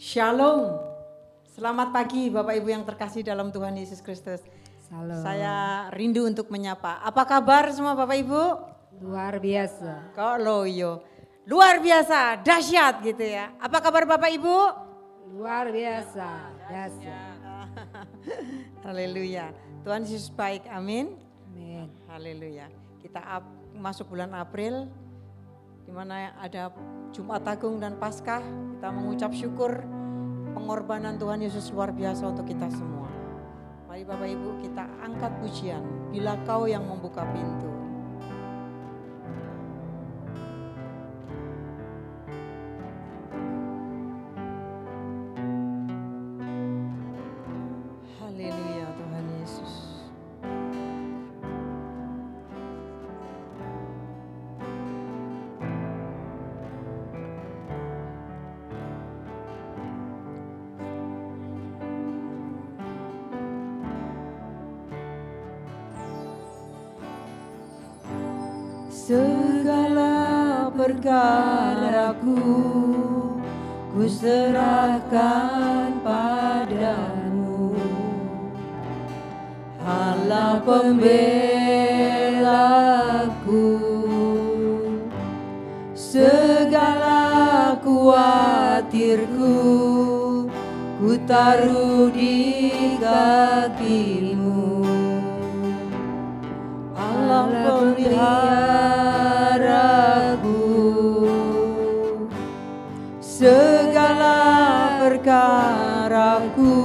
Shalom. Selamat pagi Bapak Ibu yang terkasih dalam Tuhan Yesus Kristus. Salam. Saya rindu untuk menyapa. Apa kabar semua Bapak Ibu? Luar biasa. Kok loyo? Luar biasa, dahsyat gitu ya. Apa kabar Bapak Ibu? Luar biasa, dahsyat. Haleluya. Tuhan Yesus baik, amin. Amin. Haleluya. Kita masuk bulan April, di mana ada Jumat Agung dan Paskah. Kita mengucap syukur pengorbanan Tuhan Yesus luar biasa untuk kita semua. Mari Bapak Ibu kita angkat pujian, bila Kau yang membuka pintu. Haleluya Tuhan Yesus. Segala perkaraku ku serahkan padamu, Allah pembelaku. Segala kuatirku ku taruh di kakimu, Allah pemeliharaku. Segala perkaraku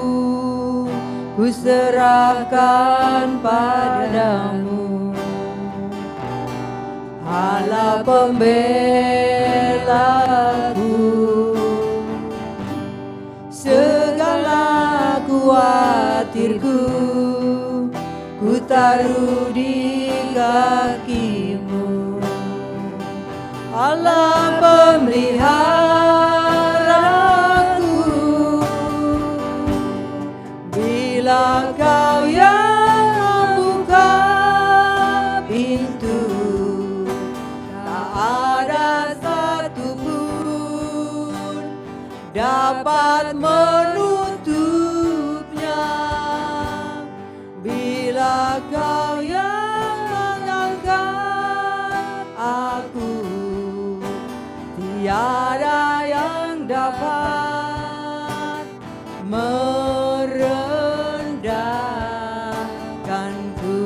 ku serahkan padamu, Allah pembelaku. Segala kuatirku ku taruh di kakimu, Allah pemeliharaku. Bila Kau yang membuka pintu, tak ada satupun dapat menutupnya. Bila Kau yang mengangkat aku, tiada yang dapat merendahkanku.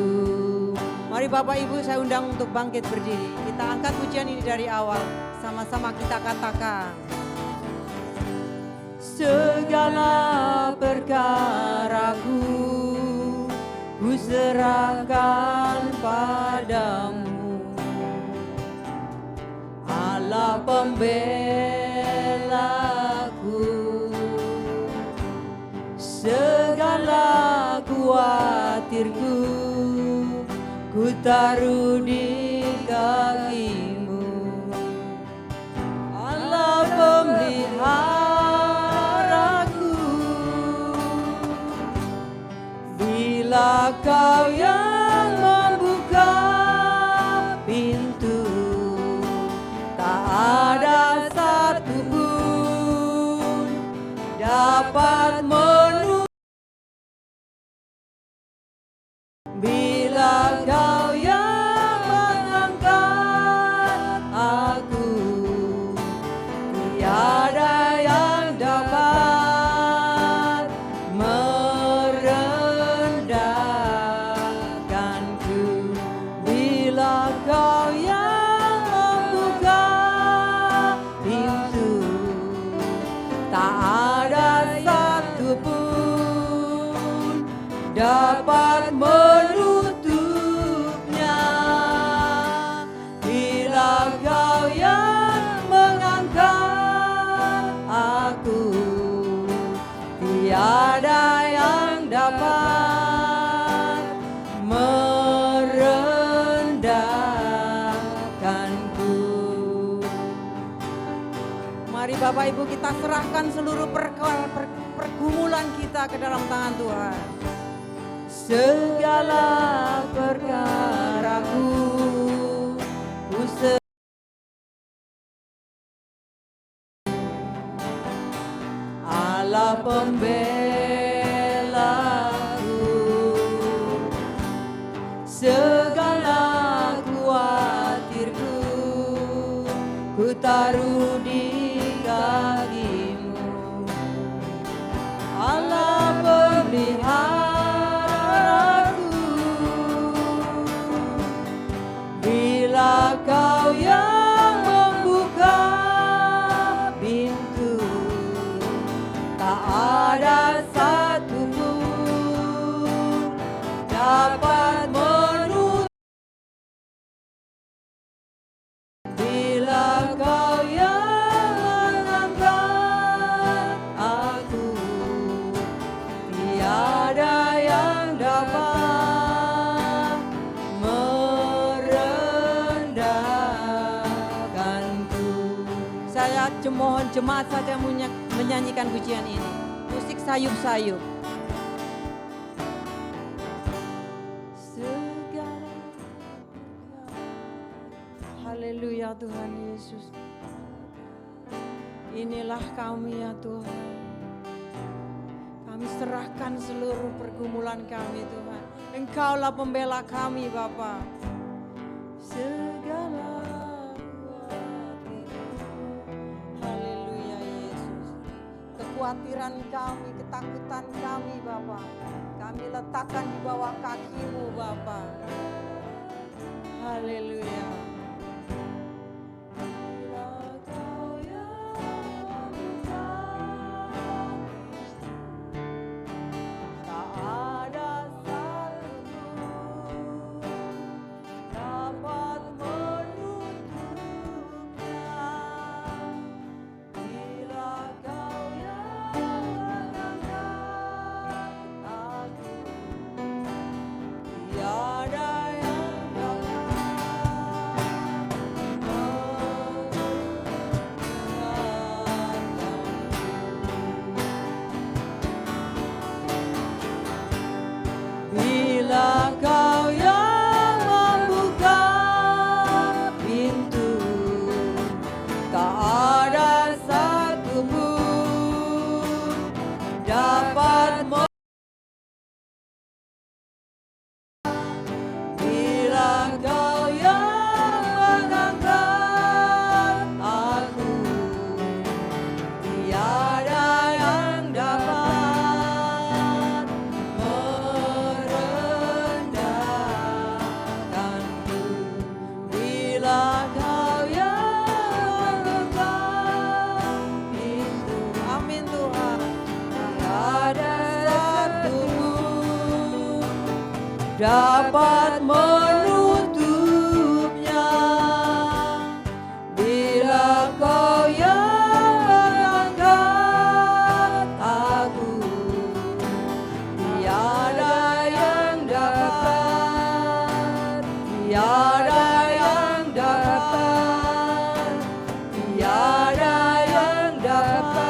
Mari Bapak Ibu saya undang untuk bangkit berdiri. Kita angkat pujian ini dari awal. Sama-sama kita katakan. Segala perkaraku ku serahkan padamu, Allah pembelaku. Segala kuatirku ku taruh di kakimu, Allah pemeliharaku. Bila Kau yang membuka pintu, tak ada satupun dapat menutup. Bila Kau yang mengangkat aku, tiada yang dapat merendahkanku. Bila Kau yang membuka pintu, tak ada satupun dapat menutupnya. Bila Kau yang mengangkat aku, tiada yang dapat merendahkanku. Mari Bapak Ibu kita serahkan seluruh pergumulan kita ke dalam tangan Tuhan. Segala perkaraku ku serahkan pembelaku, segala khawatirku ku taruh di kaki-Mu. Allah pemeliharaku, bila Kau yang membuka pintu, tak ada satupun dapat menutup. Bila Kau yang mengangkat aku, tiada yang dapat merendahkanku. Saya mohon jemaat saja menyanyikan pujian ini. Musik sayup-sayup. Segala haleluya Tuhan Yesus. Inilah kami ya Tuhan. Kami serahkan seluruh pergumulan kami Tuhan. Engkaulah pembela kami Bapa. Segala haleluya Yesus. Kekhawatiran kami, ketakutan kami Bapa, kami letakkan di bawah kaki-Mu Bapa. Haleluya. Dapat menutupnya bila Kau yang mengangkat aku, tiada yang dapat, tiada yang dapat, tiada yang dapat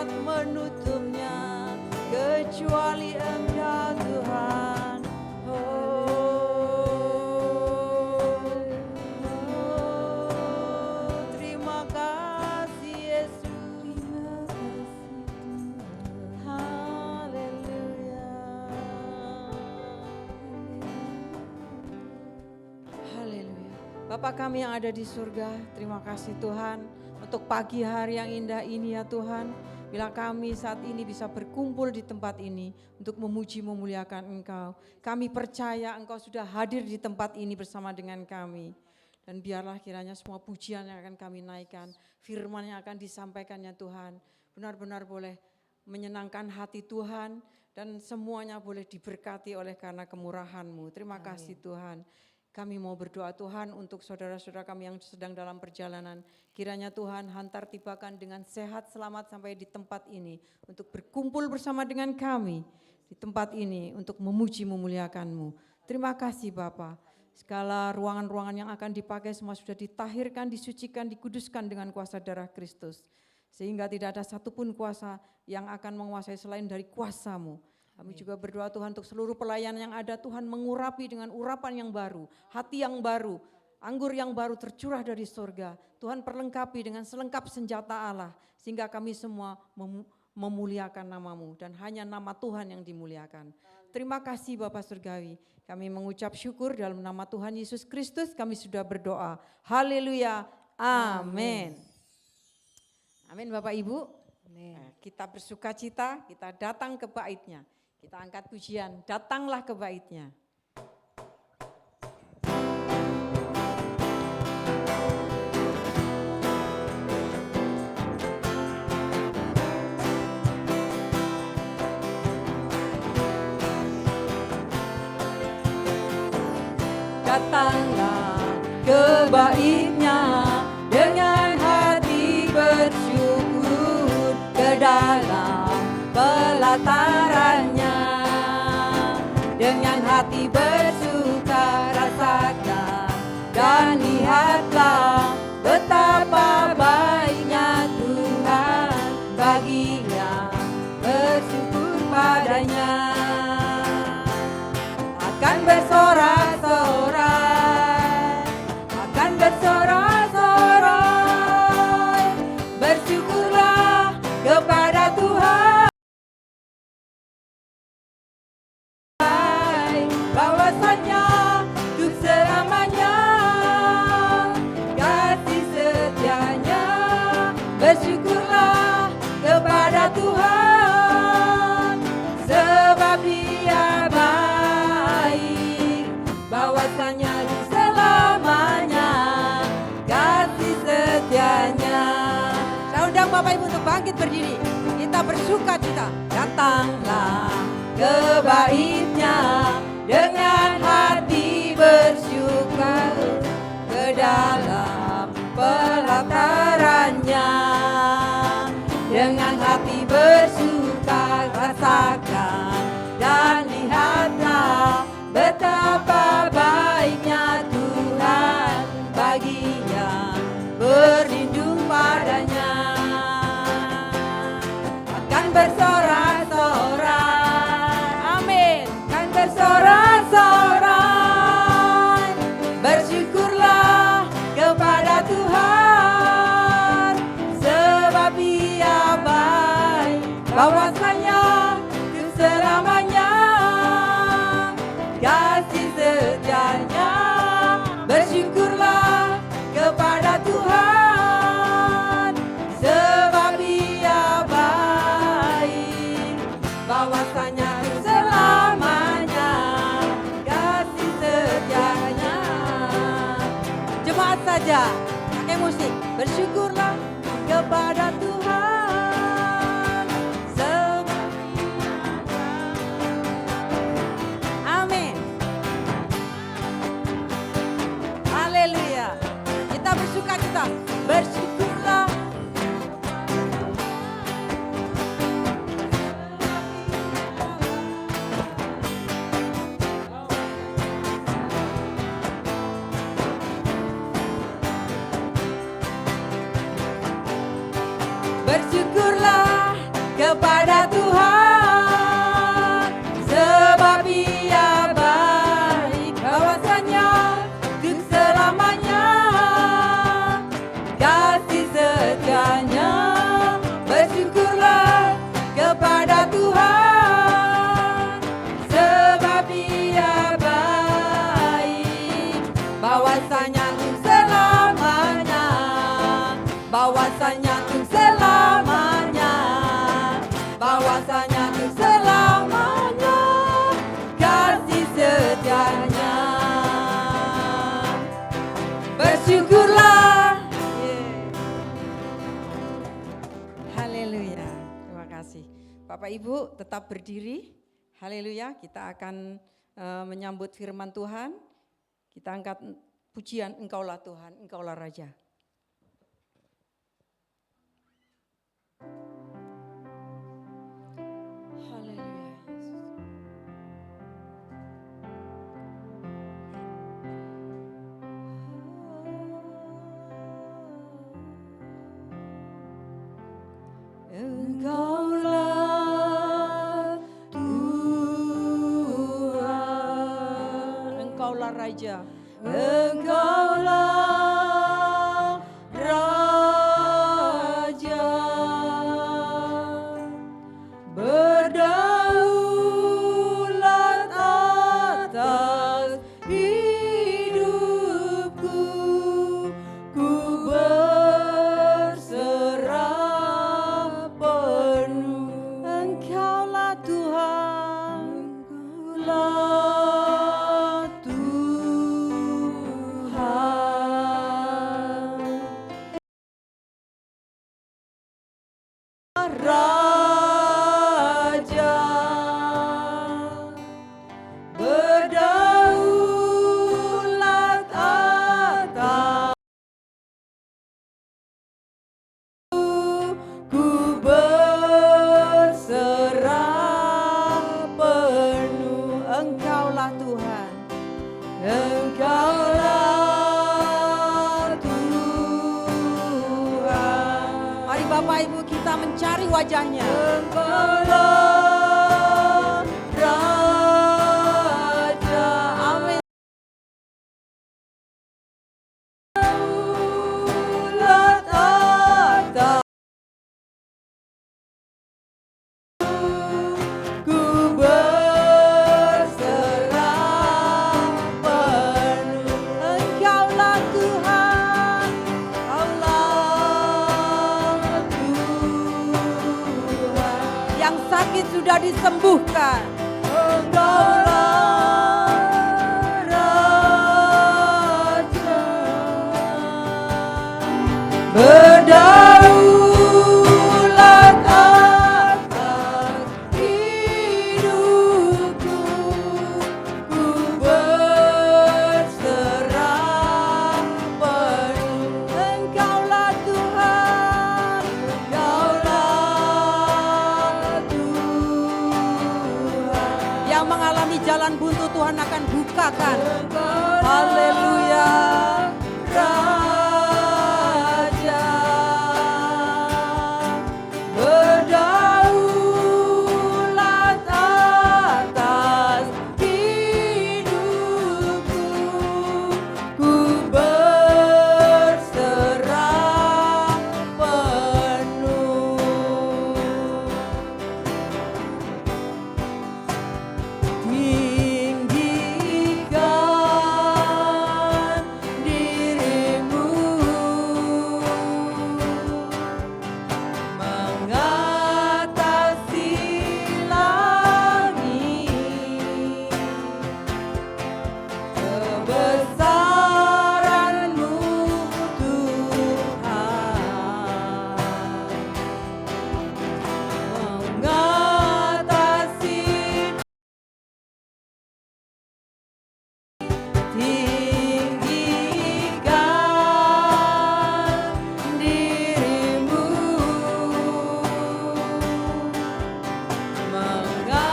menutupnya kecuali Engkau Tuhan. Terima kasih Yesus. Haleluya. Haleluya. Bapa kami yang ada di surga, terima kasih Tuhan untuk pagi hari yang indah ini ya Tuhan. Bila kami saat ini bisa berkumpul di tempat ini untuk memuji memuliakan Engkau. Kami percaya Engkau sudah hadir di tempat ini bersama dengan kami. Dan biarlah kiranya semua pujian yang akan kami naikkan, firman yang akan disampaikan ya Tuhan, benar-benar boleh menyenangkan hati Tuhan dan semuanya boleh diberkati oleh karena kemurahan-Mu. Terima kasih Tuhan. Kami mau berdoa Tuhan untuk saudara-saudara kami yang sedang dalam perjalanan. Kiranya Tuhan hantar tibakan dengan sehat selamat sampai di tempat ini. Untuk berkumpul bersama dengan kami di tempat ini untuk memuji memuliakan-Mu. Terima kasih Bapa. Segala ruangan-ruangan yang akan dipakai semua sudah ditahirkan, disucikan, dikuduskan dengan kuasa darah Kristus. Sehingga tidak ada satupun kuasa yang akan menguasai selain dari kuasa-Mu. Kami juga berdoa Tuhan untuk seluruh pelayan yang ada, Tuhan mengurapi dengan urapan yang baru, hati yang baru, anggur yang baru tercurah dari surga. Tuhan perlengkapi dengan selengkap senjata Allah, sehingga kami semua memuliakan nama-Mu dan hanya nama Tuhan yang dimuliakan. Terima kasih Bapak Surgawi, kami mengucap syukur dalam nama Tuhan Yesus Kristus kami sudah berdoa. Haleluya, amin. Amin Bapak Ibu. Amin. Kita bersuka cita, kita datang ke bait-Nya. Kita angkat pujian, datanglah ke bait-Nya. Datanglah ke bait-Nya dengan hati bersyukur ke dalam pelatarannya. Dengan hati bersuka rasakan dan lihatlah betapa baiknya Tuhan bagi yang bersyukur padanya. Akan bersorak-sorai, akan bersorak-sorai, bersyukurlah kepada Tuhan. Bahwasanya untuk selamanya kasih setianya, bersyukurlah kepada Tuhan sebab Dia baik. Bahwasanya untuk selamanya kasih setianya. Saya undang Bapak Ibu untuk bangkit berdiri. Kita bersuka cita. Datanglah ke bait-Nya dengan hati bersyukur ke dalam pelatarannya. Dengan hati bersuka rasakan dan lihatlah betapa baiknya Tuhan bagi yang berlindung padanya. Akan bersorak-sorai, amin, akan bersorak-sorai, bersyukurlah kepada Tuhan sebab Dia baik. Bahwasanya untuk selamanya kasih setianya, bersyukurlah kepada Tuhan sebab Dia baik. Bahwasanya untuk selamanya kasih setianya. Jemaat saja pakai musik, bersyukurlah kepada Tuhan sebab amin. Haleluya. Kita bersuka cita, bersyukurlah. Bersyukurlah kepada Tuhan sebab Dia baik. Bahwasanya untuk selamanya kasih setianya, bersyukurlah kepada Tuhan sebab Dia baik. Bahwasanya untuk selamanya, bahwasanya untuk selamanya, bahwasanya untuk selamanya kasih setianya. Bersyukurlah. Haleluya. Terima kasih. Bapak Ibu tetap berdiri. Haleluya. Kita akan menyambut firman Tuhan. Kita angkat pujian, Engkaulah Tuhan, Engkaulah Raja. Haleluya. Engkaulah Tuhan, Engkaulah Raja. Engkaulah Raja, berdaulat atas hidupku, ku berserah penuh. Engkaulah Tuhan, Engkaulah Raja, berdaulat atas, ku berserah penuh. Engkaulah Tuhan, Engkaulah Tuhan. Mari Bapak Ibu kita mencari wajahnya. Engkaulah Raja. Amin. Daulat atas, ku berserah penuh. Engkaulah Tuhan, Engkaulah Tuhan. Yang sakit sudah disembuhkan. Engkaulah Raja, berdaulat atas hidupku, ku berserah penuh. Engkaulah Tuhan, Engkaulah Tuhan. Yang mengalami jalan buntu Tuhan akan bukakan. Haleluya. Raja, berdaulat atas hidupku, ku berserah penuh. Tinggikan dirimu, mengatasi langit, kebesaran-Mu Tuhan, mengatasi. Tinggikan dirimu, mengatasi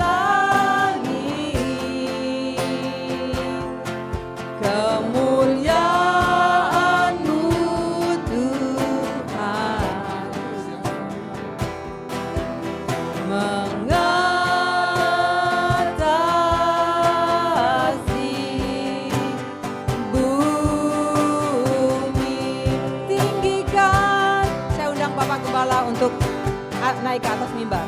langit, kemuliaan-Mu Tuhan, mengatasi bumi. Tinggikan. Saya undang Bapak Gembala untuk naik ke atas mimbar.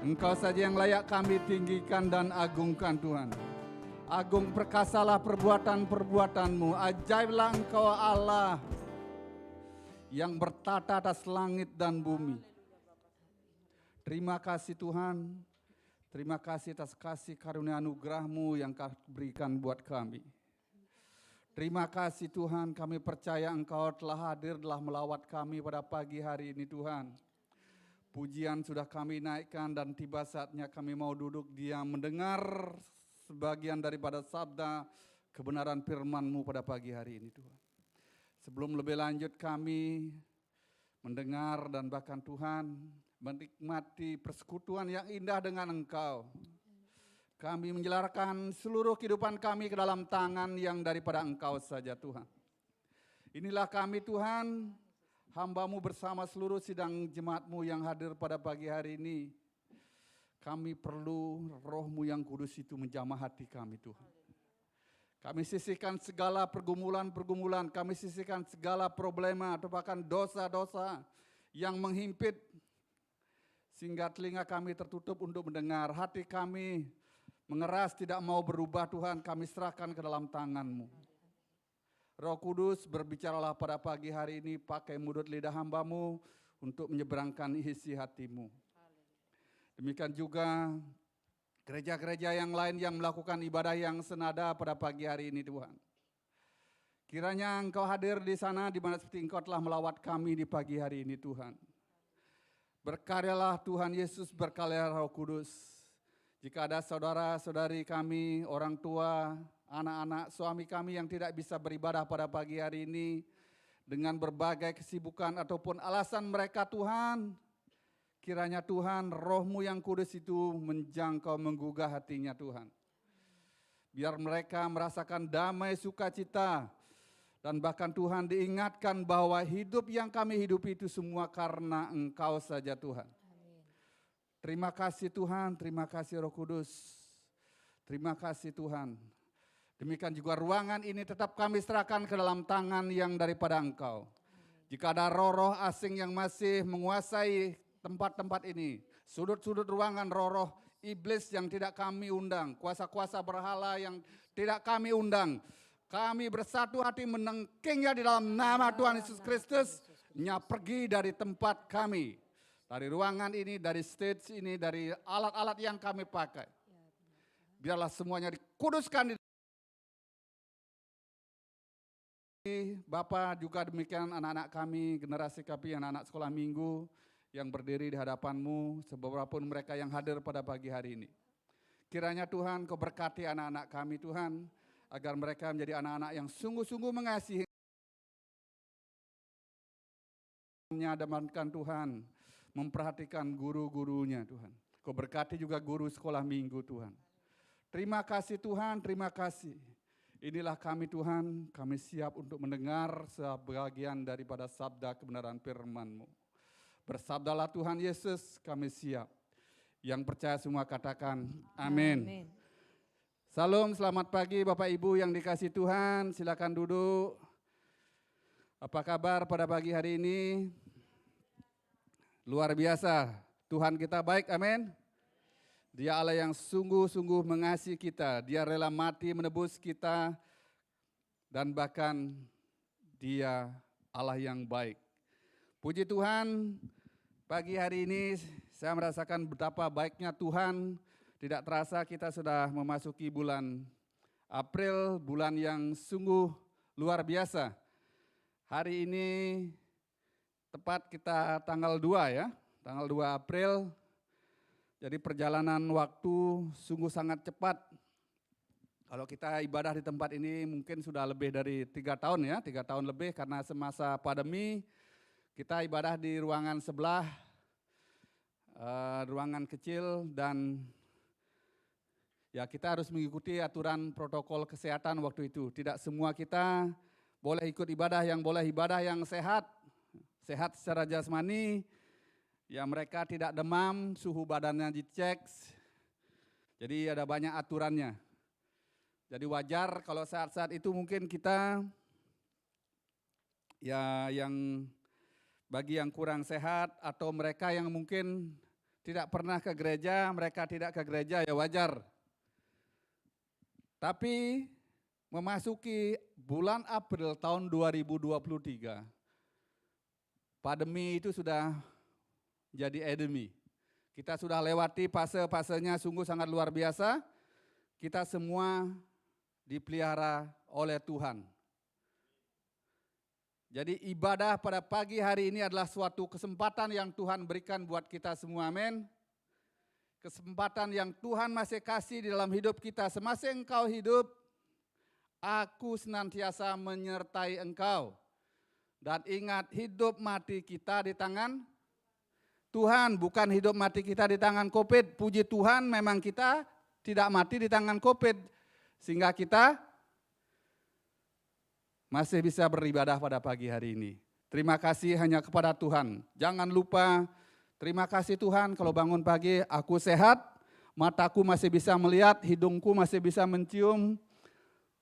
Engkau saja yang layak kami tinggikan dan agungkan Tuhan. Agung perkasalah perbuatan-perbuatan-Mu, ajaiblah Engkau Allah yang bertata atas langit dan bumi. Terima kasih Tuhan, terima kasih atas kasih karunia anugerah-Mu yang Kau berikan buat kami. Terima kasih Tuhan, kami percaya Engkau telah hadir, telah melawat kami pada pagi hari ini Tuhan. Pujian sudah kami naikkan dan tiba saatnya kami mau duduk diam mendengar sebagian daripada sabda kebenaran firman-Mu pada pagi hari ini Tuhan. Sebelum lebih lanjut kami mendengar dan bahkan Tuhan menikmati persekutuan yang indah dengan Engkau. Kami menjelarkan seluruh kehidupan kami ke dalam tangan yang daripada Engkau saja Tuhan. Inilah kami Tuhan, hamba-Mu bersama seluruh sidang jemaat-Mu yang hadir pada pagi hari ini. Kami perlu Roh-Mu yang kudus itu menjamah hati kami Tuhan. Kami sisihkan segala pergumulan-pergumulan, kami sisihkan segala problema atau bahkan dosa-dosa yang menghimpit. Sehingga telinga kami tertutup untuk mendengar, hati kami mengeras tidak mau berubah Tuhan, kami serahkan ke dalam tangan-Mu. Roh Kudus berbicaralah pada pagi hari ini, pakai mulut lidah hamba-Mu untuk menyeberangkan isi hati-Mu. Demikian juga gereja-gereja yang lain yang melakukan ibadah yang senada pada pagi hari ini Tuhan. Kiranya Engkau hadir di sana di mana seperti Engkau telah melawat kami di pagi hari ini Tuhan. Berkaryalah Tuhan Yesus, berkaryalah Roh Kudus. Jika ada saudara-saudari kami, orang tua, anak-anak, suami kami yang tidak bisa beribadah pada pagi hari ini dengan berbagai kesibukan ataupun alasan mereka Tuhan, kiranya Tuhan Roh-Mu yang kudus itu menjangkau menggugah hatinya Tuhan. Biar mereka merasakan damai sukacita dan bahkan Tuhan diingatkan bahwa hidup yang kami hidupi itu semua karena Engkau saja Tuhan. Terima kasih Tuhan, terima kasih Roh Kudus. Terima kasih Tuhan. Demikian juga ruangan ini tetap kami serahkan ke dalam tangan yang daripada Engkau. Jika ada roh-roh asing yang masih menguasai tempat-tempat ini, sudut-sudut ruangan roh-roh iblis yang tidak kami undang, kuasa-kuasa berhala yang tidak kami undang, kami bersatu hati menengkingnya di dalam nama Tuhan Yesus Kristus, nya pergi dari tempat kami. Dari ruangan ini, dari stage ini, dari alat-alat yang kami pakai. Biarlah semuanya dikuduskan. Bapak juga demikian anak-anak kami, generasi kami, anak-anak sekolah minggu yang berdiri di hadapan-Mu, seberapapun mereka yang hadir pada pagi hari ini. Kiranya Tuhan Kau berkati anak-anak kami Tuhan, agar mereka menjadi anak-anak yang sungguh-sungguh mengasihi. Menyadarkan Tuhan, memperhatikan guru-gurunya Tuhan. Kau berkati juga guru sekolah minggu Tuhan. Terima kasih Tuhan, terima kasih. Inilah kami Tuhan, kami siap untuk mendengar sebagian daripada sabda kebenaran firman-Mu. Bersabdalah Tuhan Yesus, kami siap. Yang percaya semua katakan amin. Salam, selamat pagi Bapak Ibu yang dikasih Tuhan, silakan duduk. Apa kabar pada pagi hari ini? Luar biasa, Tuhan kita baik, amin. Dia Allah yang sungguh-sungguh mengasihi kita, Dia rela mati menebus kita, dan bahkan Dia Allah yang baik. Puji Tuhan, pagi hari ini saya merasakan betapa baiknya Tuhan. Tidak terasa kita sudah memasuki bulan April, bulan yang sungguh luar biasa. Hari ini tepat kita tanggal 2 ya, tanggal 2 April. Jadi perjalanan waktu sungguh sangat cepat. Kalau kita ibadah di tempat ini mungkin sudah lebih dari 3 tahun ya, 3 tahun lebih karena semasa pandemi kita ibadah di ruangan sebelah, ruangan kecil dan ya kita harus mengikuti aturan protokol kesehatan waktu itu. Tidak semua kita boleh ikut ibadah, yang boleh ibadah yang sehat secara jasmani, ya mereka tidak demam, suhu badannya dicek, jadi ada banyak aturannya. Jadi wajar kalau saat-saat itu mungkin kita, ya yang bagi yang kurang sehat atau mereka yang mungkin tidak pernah ke gereja, mereka tidak ke gereja, ya wajar. Tapi memasuki bulan April tahun 2023, pandemi itu sudah jadi endemi. Kita sudah lewati fase-fasenya sungguh sangat luar biasa. Kita semua dipelihara oleh Tuhan. Jadi ibadah pada pagi hari ini adalah suatu kesempatan yang Tuhan berikan buat kita semua, amin. Kesempatan yang Tuhan masih kasih di dalam hidup kita. Semasa engkau hidup, aku senantiasa menyertai engkau. Dan ingat, hidup mati kita di tangan Tuhan, bukan hidup mati kita di tangan COVID. Puji Tuhan, memang kita tidak mati di tangan COVID. Sehingga kita masih bisa beribadah pada pagi hari ini. Terima kasih hanya kepada Tuhan. Jangan lupa, terima kasih Tuhan kalau bangun pagi aku sehat, mataku masih bisa melihat, hidungku masih bisa mencium,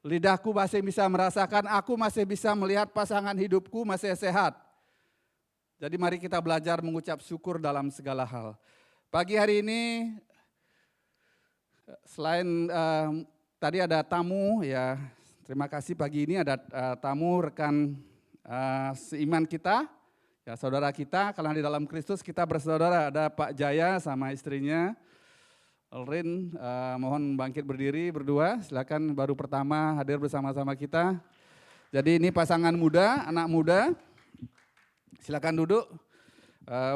lidahku masih bisa merasakan, aku masih bisa melihat pasangan hidupku masih sehat. Jadi mari kita belajar mengucap syukur dalam segala hal. Pagi hari ini, selain tadi ada tamu ya, terima kasih pagi ini ada tamu rekan seiman kita, ya saudara kita, karena di dalam Kristus kita bersaudara. Ada Pak Jaya sama istrinya, Elrin, mohon bangkit berdiri berdua, silakan baru pertama hadir bersama-sama kita. Jadi ini pasangan muda, anak muda, silakan duduk.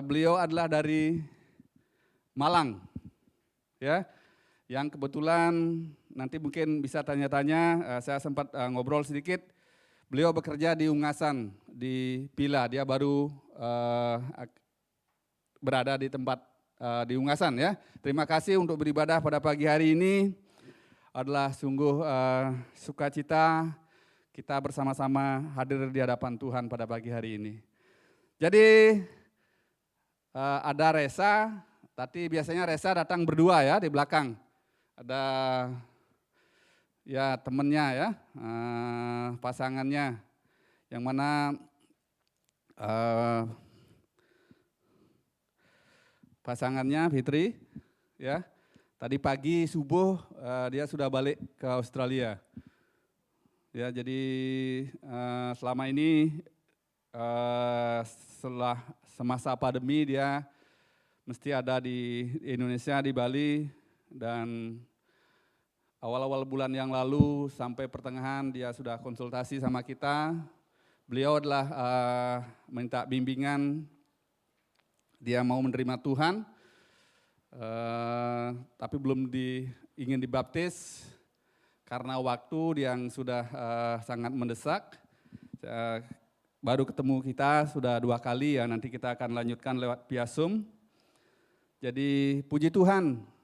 Beliau adalah dari Malang, ya. Yang kebetulan nanti mungkin bisa tanya-tanya, saya sempat ngobrol sedikit. Beliau bekerja di Ungasan, di Pila. Dia baru berada di tempat di Ungasan ya. Terima kasih untuk beribadah pada pagi hari ini. Adalah sungguh sukacita kita bersama-sama hadir di hadapan Tuhan pada pagi hari ini. Jadi ada Resa, tapi biasanya Resa datang berdua ya di belakang. Ada ya temennya ya, pasangannya, yang mana pasangannya Fitri, ya tadi pagi subuh dia sudah balik ke Australia. Ya jadi selama ini setelah semasa pandemi dia mesti ada di Indonesia, di Bali. Dan awal-awal bulan yang lalu sampai pertengahan dia sudah konsultasi sama kita. Beliau adalah minta bimbingan, dia mau menerima Tuhan, tapi belum ingin dibaptis karena waktu yang sudah sangat mendesak. Baru ketemu kita sudah 2 kali ya, nanti kita akan lanjutkan lewat via Zoom. Jadi puji Tuhan,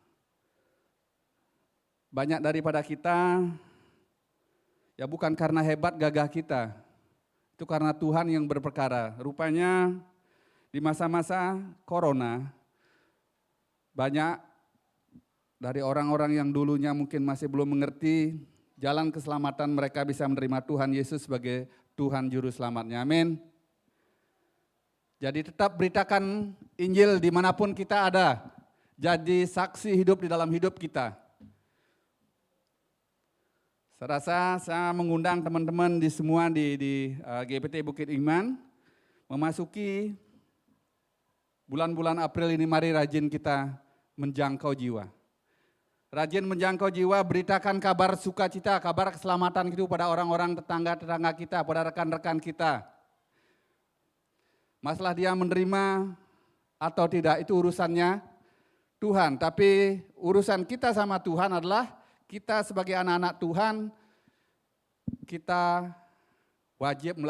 banyak daripada kita, ya bukan karena hebat gagah kita, itu karena Tuhan yang berperkara. Rupanya di masa-masa corona, banyak dari orang-orang yang dulunya mungkin masih belum mengerti jalan keselamatan, mereka bisa menerima Tuhan Yesus sebagai Tuhan Juru Selamatnya. Amin. Jadi tetap beritakan Injil dimanapun kita ada, jadi saksi hidup di dalam hidup kita. Saya rasa saya mengundang teman-teman di semua di GPT Bukit Iman, memasuki bulan-bulan April ini, mari rajin kita menjangkau jiwa. Rajin menjangkau jiwa, beritakan kabar sukacita, kabar keselamatan itu pada orang-orang tetangga-tetangga kita, pada rekan-rekan kita. Masalah dia menerima atau tidak itu urusannya Tuhan, tapi urusan kita sama Tuhan adalah kita sebagai anak-anak Tuhan, kita wajib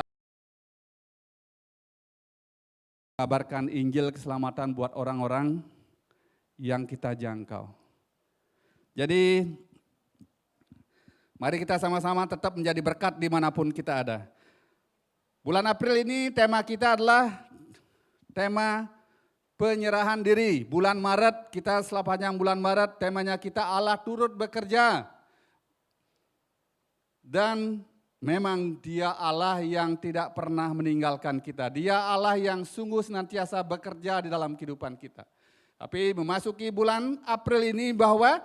mengabarkan Injil keselamatan buat orang-orang yang kita jangkau. Jadi, mari kita sama-sama tetap menjadi berkat dimanapun kita ada. Bulan April ini tema kita adalah tema penyerahan diri. Bulan Maret, kita sepanjang bulan Maret temanya kita Allah turut bekerja. Dan memang Dia Allah yang tidak pernah meninggalkan kita. Dia Allah yang sungguh senantiasa bekerja di dalam kehidupan kita. Tapi memasuki bulan April ini bahwa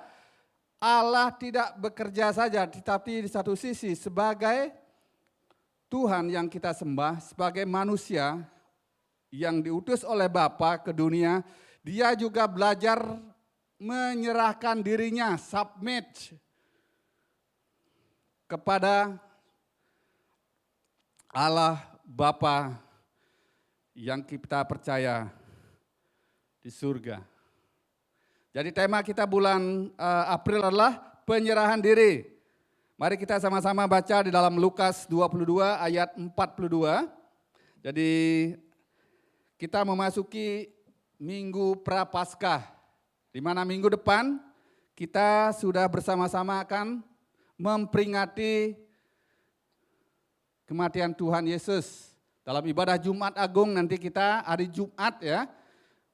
Allah tidak bekerja saja, tetapi di satu sisi sebagai Tuhan yang kita sembah, sebagai manusia yang diutus oleh Bapa ke dunia, dia juga belajar menyerahkan dirinya, submit kepada Allah Bapa yang kita percaya di surga. Jadi tema kita bulan April adalah penyerahan diri. Mari kita sama-sama baca di dalam Lukas 22 ayat 42. Jadi kita memasuki Minggu Prapaskah, di mana minggu depan kita sudah bersama-sama akan memperingati kematian Tuhan Yesus. Dalam ibadah Jumat Agung nanti kita hari Jumat ya,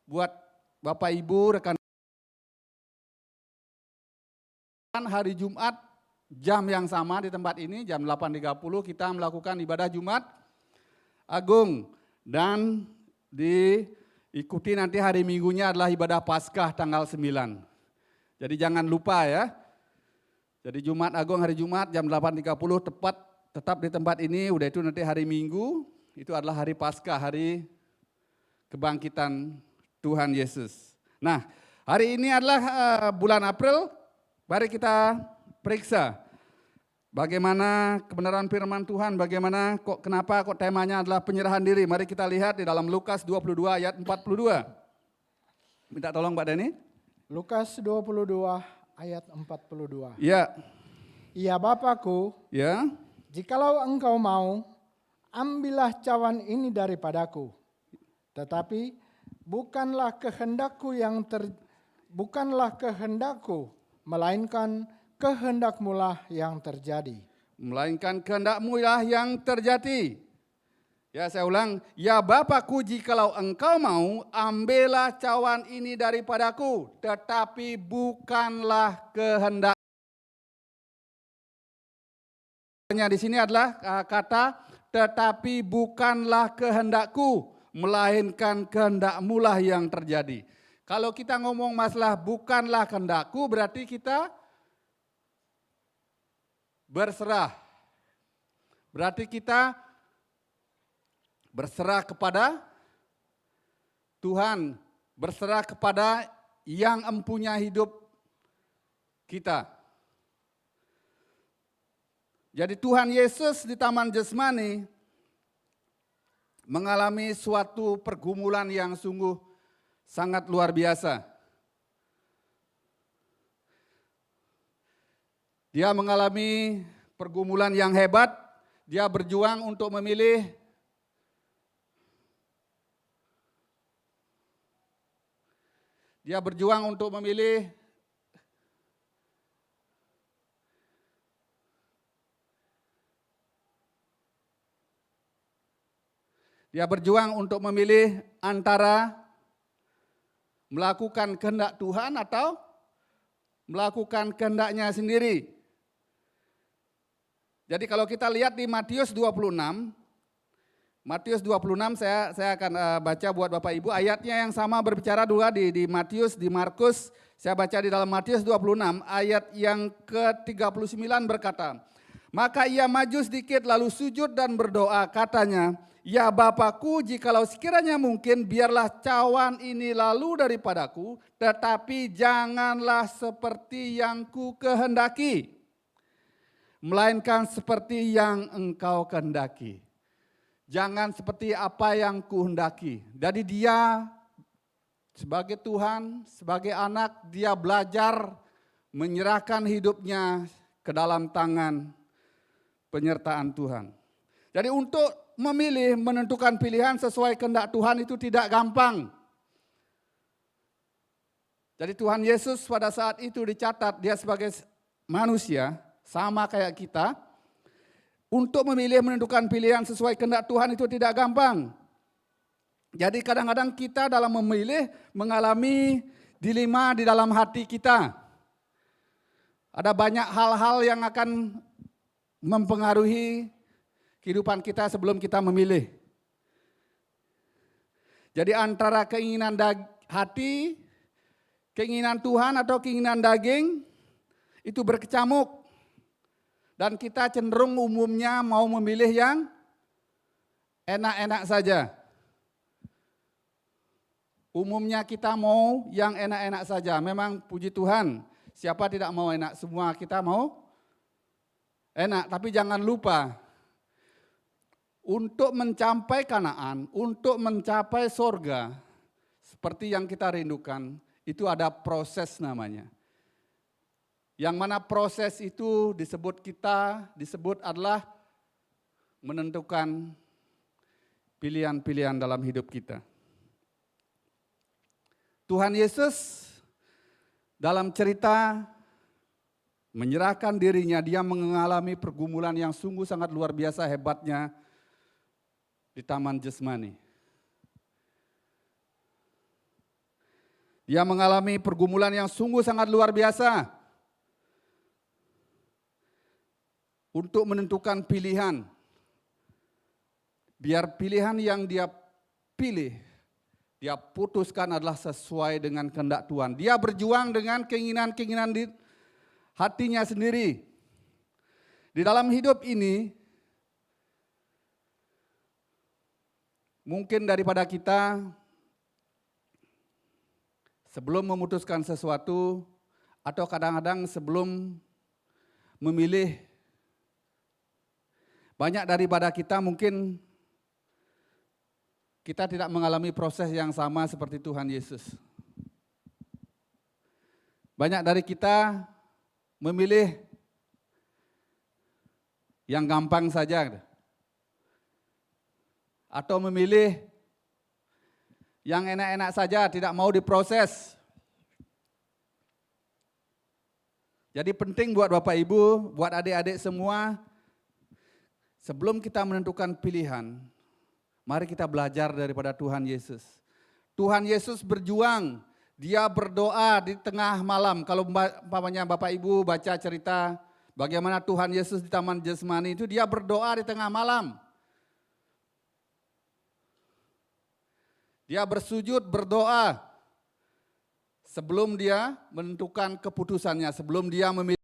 buat Bapak Ibu rekan hari Jumat jam yang sama di tempat ini jam 8.30 kita melakukan ibadah Jumat Agung dan diikuti nanti hari Minggunya adalah ibadah Paskah tanggal 9. Jadi jangan lupa ya. Jadi Jumat Agung hari Jumat jam 8.30 tetap di tempat ini, udah itu nanti hari Minggu itu adalah hari Paskah, hari kebangkitan Tuhan Yesus. Nah, hari ini adalah bulan April. Mari kita periksa bagaimana kebenaran firman Tuhan, kenapa temanya adalah penyerahan diri. Mari kita lihat di dalam Lukas 22 ayat 42. Minta tolong Pak Dani. Lukas 22 ayat 42. Ya. Ya Bapakku, Ya. jikalau engkau mau, ambillah cawan ini daripadaku. Tetapi bukanlah kehendakku, melainkan kehendakmu-lah yang terjadi. Melainkan kehendak-Mu-lah yang terjadi. Ya, saya ulang, ya Bapakku, jikalau engkau mau, ambillah cawan ini daripadaku, tetapi bukanlah kehendak. Di sini adalah kata tetapi bukanlah kehendakku, melainkan kehendak-Mu-lah yang terjadi. Kalau kita ngomong masalah bukanlah kehendakku, berarti kita berserah. Berarti kita berserah kepada Tuhan, berserah kepada yang empunya hidup kita. Jadi Tuhan Yesus di Taman Getsemani mengalami suatu pergumulan yang sungguh sangat luar biasa. Dia mengalami pergumulan yang hebat, dia berjuang untuk memilih antara melakukan kehendak Tuhan atau melakukan kehendaknya sendiri. Jadi kalau kita lihat di Matius 26 saya akan baca buat Bapak Ibu, ayatnya yang sama berbicara dua di Matius, di Markus. Saya baca di dalam Matius 26 ayat yang ke-39 berkata, maka ia maju sedikit lalu sujud dan berdoa, katanya, ya Bapakku, jikalau sekiranya mungkin biarlah cawan ini lalu daripadaku, tetapi janganlah seperti yang ku kehendaki, melainkan seperti yang engkau kehendaki. Jangan seperti apa yang kuhendaki. Jadi dia sebagai Tuhan, sebagai anak, dia belajar menyerahkan hidupnya ke dalam tangan penyertaan Tuhan. Jadi untuk memilih, menentukan pilihan sesuai kehendak Tuhan itu tidak gampang. Jadi Tuhan Yesus pada saat itu dicatat dia sebagai manusia, sama kayak kita, untuk memilih menentukan pilihan sesuai kehendak Tuhan itu tidak gampang. Jadi kadang-kadang kita dalam memilih mengalami dilema di dalam hati kita. Ada banyak hal-hal yang akan mempengaruhi kehidupan kita sebelum kita memilih. Jadi antara keinginan hati Keinginan Tuhan atau keinginan daging itu berkecamuk. Dan kita cenderung umumnya mau memilih yang enak-enak saja. Umumnya kita mau yang enak-enak saja. Memang puji Tuhan, siapa tidak mau enak? Semua kita mau enak. Tapi jangan lupa, untuk mencapai Kanaan, untuk mencapai sorga, seperti yang kita rindukan, itu ada proses namanya. Yang mana proses itu disebut adalah menentukan pilihan-pilihan dalam hidup kita. Tuhan Yesus dalam cerita menyerahkan dirinya, dia mengalami pergumulan yang sungguh sangat luar biasa hebatnya di Taman Getsemani. Dia mengalami pergumulan yang sungguh sangat luar biasa untuk menentukan pilihan. Biar pilihan yang dia pilih, dia putuskan adalah sesuai dengan kehendak Tuhan. Dia berjuang dengan keinginan-keinginan di hatinya sendiri. Di dalam hidup ini, mungkin daripada kita sebelum memutuskan sesuatu atau kadang-kadang sebelum memilih, banyak daripada kita mungkin kita tidak mengalami proses yang sama seperti Tuhan Yesus. Banyak dari kita memilih yang gampang saja, atau memilih yang enak-enak saja, tidak mau diproses. Jadi penting buat Bapak Ibu, buat adik-adik semua, sebelum kita menentukan pilihan, mari kita belajar daripada Tuhan Yesus. Tuhan Yesus berjuang, dia berdoa di tengah malam. Kalau umpamanya Bapak Ibu baca cerita bagaimana Tuhan Yesus di Taman Getsemani itu, dia berdoa di tengah malam. Dia bersujud berdoa sebelum dia menentukan keputusannya, sebelum dia memilih.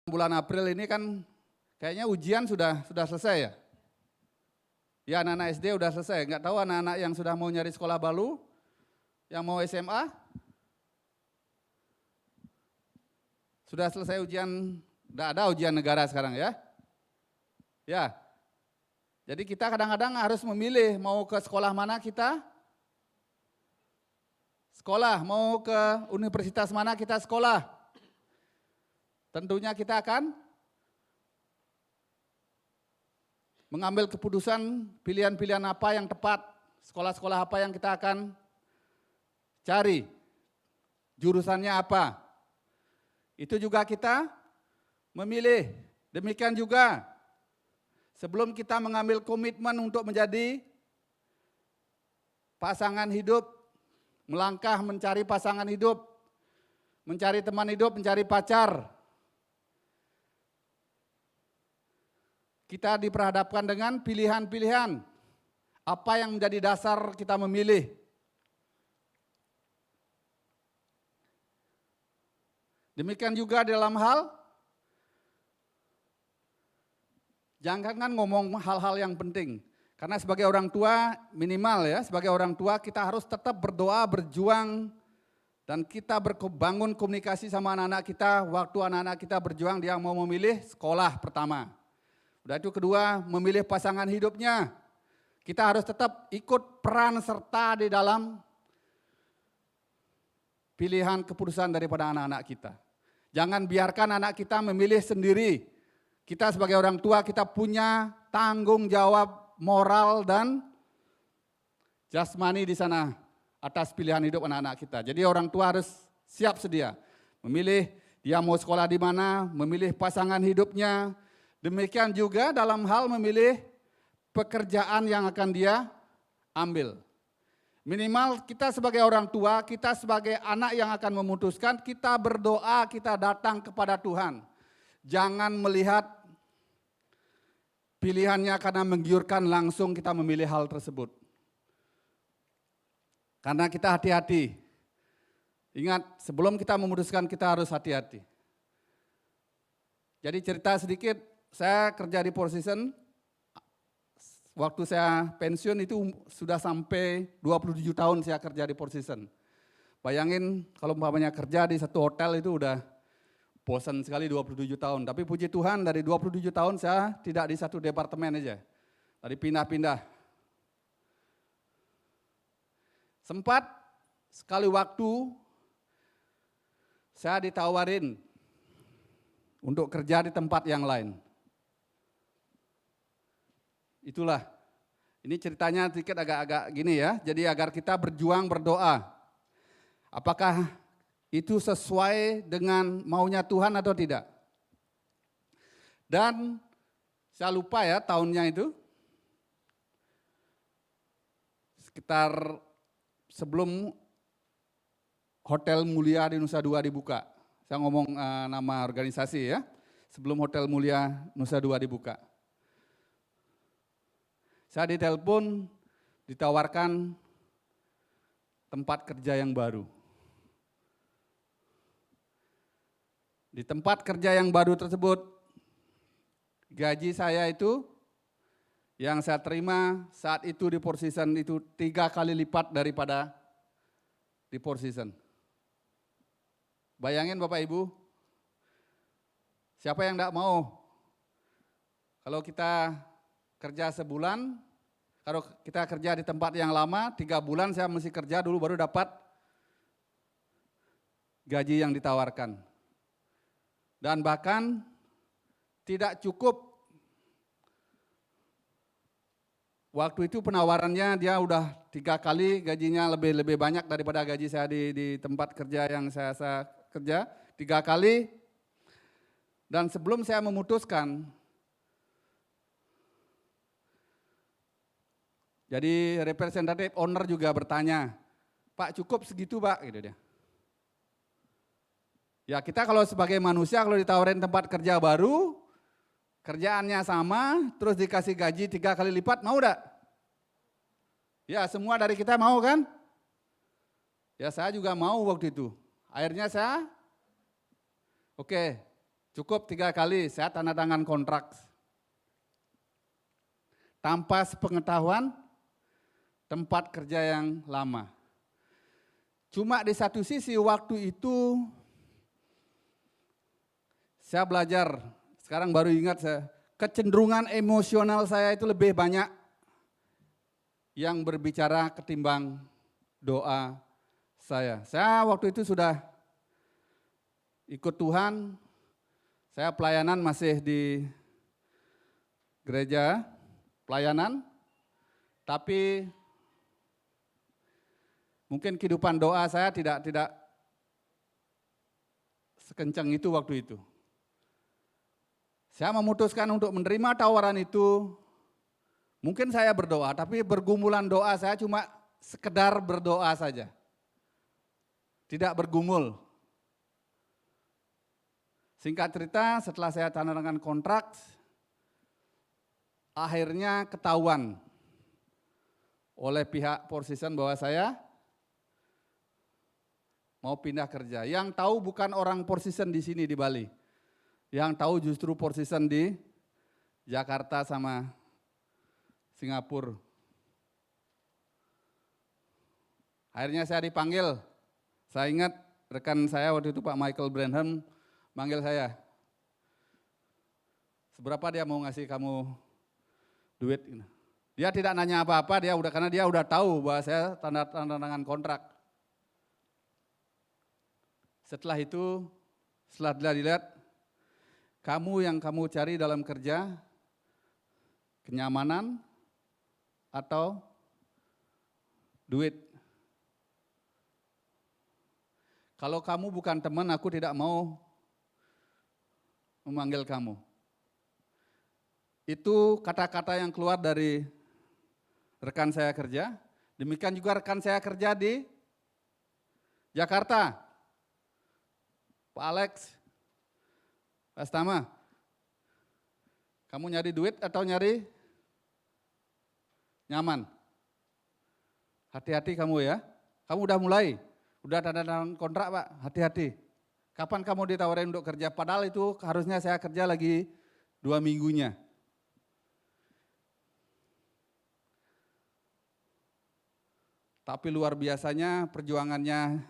Bulan April ini kan kayaknya ujian sudah selesai ya? Ya, anak-anak SD udah selesai. Nggak tahu anak-anak yang sudah mau nyari sekolah baru, yang mau SMA, sudah selesai ujian, udah ada ujian negara sekarang ya? Ya, jadi kita kadang-kadang harus memilih mau ke sekolah mana kita sekolah, mau ke universitas mana kita sekolah. Tentunya kita akan mengambil keputusan pilihan-pilihan apa yang tepat, sekolah-sekolah apa yang kita akan cari, jurusannya apa. Itu juga kita memilih. Demikian juga sebelum kita mengambil komitmen untuk menjadi pasangan hidup, melangkah mencari pasangan hidup, mencari teman hidup, mencari pacar, kita diperhadapkan dengan pilihan-pilihan. Apa yang menjadi dasar kita memilih? Demikian juga dalam hal, jangan ngomong hal-hal yang penting. Karena sebagai orang tua, minimal ya, sebagai orang tua kita harus tetap berdoa, berjuang, dan kita bangun komunikasi sama anak-anak kita. Waktu anak-anak kita berjuang, dia mau memilih sekolah pertama. Udah itu kedua, memilih pasangan hidupnya. Kita harus tetap ikut peran serta di dalam pilihan keputusan daripada anak-anak kita. Jangan biarkan anak kita memilih sendiri. Kita sebagai orang tua, kita punya tanggung jawab moral dan jasmani di sana atas pilihan hidup anak-anak kita. Jadi orang tua harus siap sedia. Memilih dia mau sekolah di mana, memilih pasangan hidupnya. Demikian juga dalam hal memilih pekerjaan yang akan dia ambil. Minimal kita sebagai orang tua, kita sebagai anak yang akan memutuskan, kita berdoa, kita datang kepada Tuhan. Jangan melihat pilihannya karena menggiurkan langsung kita memilih hal tersebut. Karena kita hati-hati. Ingat, sebelum kita memutuskan kita harus hati-hati. Jadi cerita sedikit, saya kerja di Four Seasons, waktu saya pensiun itu sudah sampai 27 tahun saya kerja di Four Seasons. Bayangin kalau umpamanya kerja di satu hotel itu udah bosan sekali 27 tahun. Tapi puji Tuhan dari 27 tahun saya tidak di satu departemen aja. Tadi pindah-pindah. Sempat sekali waktu saya ditawarin untuk kerja di tempat yang lain. Itulah, ini ceritanya sedikit agak-agak gini ya, jadi agar kita berjuang berdoa. Apakah itu sesuai dengan maunya Tuhan atau tidak? Dan saya lupa ya tahunnya itu, sekitar sebelum Hotel Mulia di Nusa Dua dibuka. Saya ngomong nama organisasi ya, sebelum Hotel Mulia Nusa Dua dibuka. Saya ditelepon, ditawarkan tempat kerja yang baru. Di tempat kerja yang baru tersebut, gaji saya itu yang saya terima saat itu di Four Seasons itu 3 kali lipat daripada di Four Seasons. Bayangin Bapak Ibu, siapa yang enggak mau? Kalau kita kerja sebulan, kalau kita kerja di tempat yang lama, 3 bulan saya mesti kerja dulu baru dapat gaji yang ditawarkan. Dan bahkan tidak cukup. Waktu itu penawarannya dia udah 3 kali gajinya lebih banyak daripada gaji saya di tempat kerja yang saya kerja, 3 kali. Dan sebelum saya memutuskan, jadi representatif owner juga bertanya, Pak cukup segitu Pak, gitu dia. Ya kita kalau sebagai manusia kalau ditawarin tempat kerja baru, kerjaannya sama, terus dikasih gaji 3 kali lipat, mau enggak? Ya semua dari kita mau kan? Ya saya juga mau waktu itu. Akhirnya saya, oke, cukup 3 kali, saya tanda tangan kontrak. Tanpa sepengetahuan tempat kerja yang lama. Cuma di satu sisi waktu itu saya belajar, sekarang baru ingat saya, kecenderungan emosional saya itu lebih banyak yang berbicara ketimbang doa saya. Saya waktu itu sudah ikut Tuhan, saya pelayanan masih di gereja, pelayanan, tapi mungkin kehidupan doa saya tidak sekencang itu waktu itu. Saya memutuskan untuk menerima tawaran itu, mungkin saya berdoa, tapi bergumulan doa saya cuma sekedar berdoa saja. Tidak bergumul. Singkat cerita, setelah saya tanda tangan kontrak, akhirnya ketahuan oleh pihak Four Seasons bahwa saya mau pindah kerja. Yang tahu bukan orang Four Seasons di sini di Bali. Yang tahu justru Four Seasons di Jakarta sama Singapura. Akhirnya saya dipanggil. Saya ingat rekan saya waktu itu Pak Michael Branham manggil saya. Seberapa dia mau ngasih kamu duit? Dia tidak nanya apa-apa, karena dia udah tahu bahwa saya tanda tangan kontrak. Setelah itu, setelah dilihat, kamu yang kamu cari dalam kerja, kenyamanan atau duit. Kalau kamu bukan teman, aku tidak mau memanggil kamu. Itu kata-kata yang keluar dari rekan saya kerja. Demikian juga rekan saya kerja di Jakarta. Pak Alex, Pak Tama, kamu nyari duit atau nyari nyaman? Hati-hati kamu ya. Kamu udah mulai? Udah tanda tangan kontrak Pak, hati-hati. Kapan kamu ditawarin untuk kerja? Padahal itu harusnya saya kerja lagi 2 minggunya. Tapi luar biasanya perjuangannya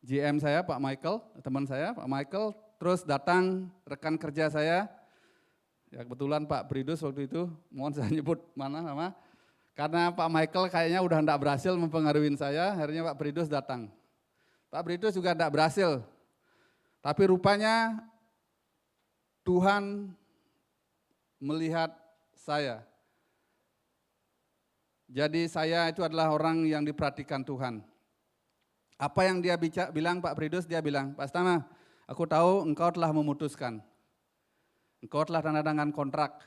GM saya, Pak Michael, teman saya, Pak Michael, terus datang rekan kerja saya, ya kebetulan Pak Bridus waktu itu, mohon saya nyebut mana nama, karena Pak Michael kayaknya udah enggak berhasil mempengaruhi saya, akhirnya Pak Bridus datang. Pak Bridus juga enggak berhasil, tapi rupanya Tuhan melihat saya. Jadi saya itu adalah orang yang diperhatikan Tuhan. Apa yang dia bilang Pak Bridus, dia bilang, Pak Stama, aku tahu engkau telah memutuskan. Engkau telah tanda tangan kontrak.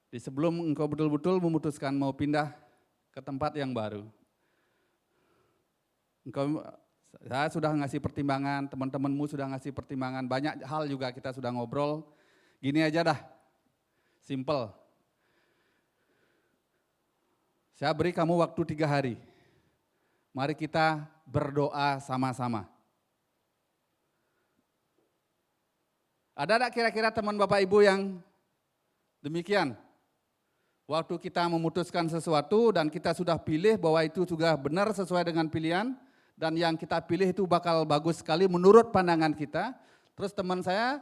Di sebelum engkau betul-betul memutuskan mau pindah ke tempat yang baru. Saya sudah ngasih pertimbangan, teman-temanmu sudah ngasih pertimbangan, banyak hal juga kita sudah ngobrol. Gini aja dah, simple. Saya beri kamu waktu 3 hari. Mari kita berdoa sama-sama. Ada enggak kira-kira teman Bapak Ibu yang demikian? Waktu kita memutuskan sesuatu dan kita sudah pilih bahwa itu juga benar sesuai dengan pilihan, dan yang kita pilih itu bakal bagus sekali menurut pandangan kita. Terus teman saya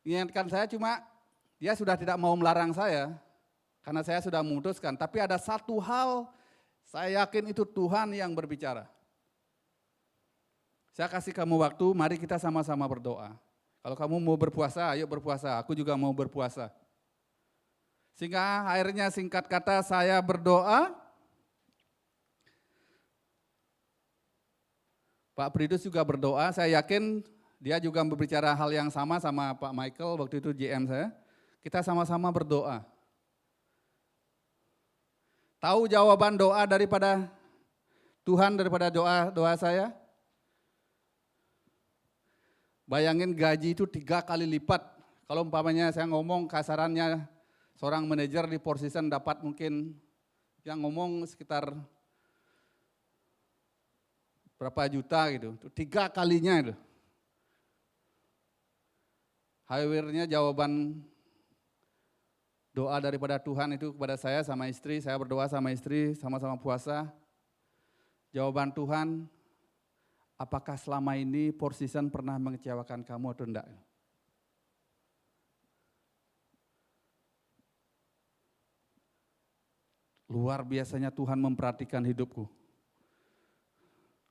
mengingatkan saya, cuma dia sudah tidak mau melarang saya karena saya sudah memutuskan. Tapi ada satu hal saya yakin itu Tuhan yang berbicara. Saya kasih kamu waktu, mari kita sama-sama berdoa. Kalau kamu mau berpuasa, ayo berpuasa. Aku juga mau berpuasa. Sehingga akhirnya singkat kata saya berdoa. Pak Bridus juga berdoa, saya yakin dia juga berbicara hal yang sama Pak Michael, waktu itu GM saya. Kita sama-sama berdoa. Tahu jawaban doa daripada Tuhan, daripada doa saya? Bayangin gaji itu 3 kali lipat. Kalau umpamanya saya ngomong kasarannya, seorang manajer di Four Seasons dapat mungkin yang ngomong sekitar berapa juta gitu, 3 kalinya itu. Akhirnya jawaban doa daripada Tuhan itu kepada saya sama istri, saya berdoa sama istri, sama-sama puasa. Jawaban Tuhan, apakah selama ini Four Seasons pernah mengecewakan kamu atau enggak? Luar biasanya Tuhan memperhatikan hidupku.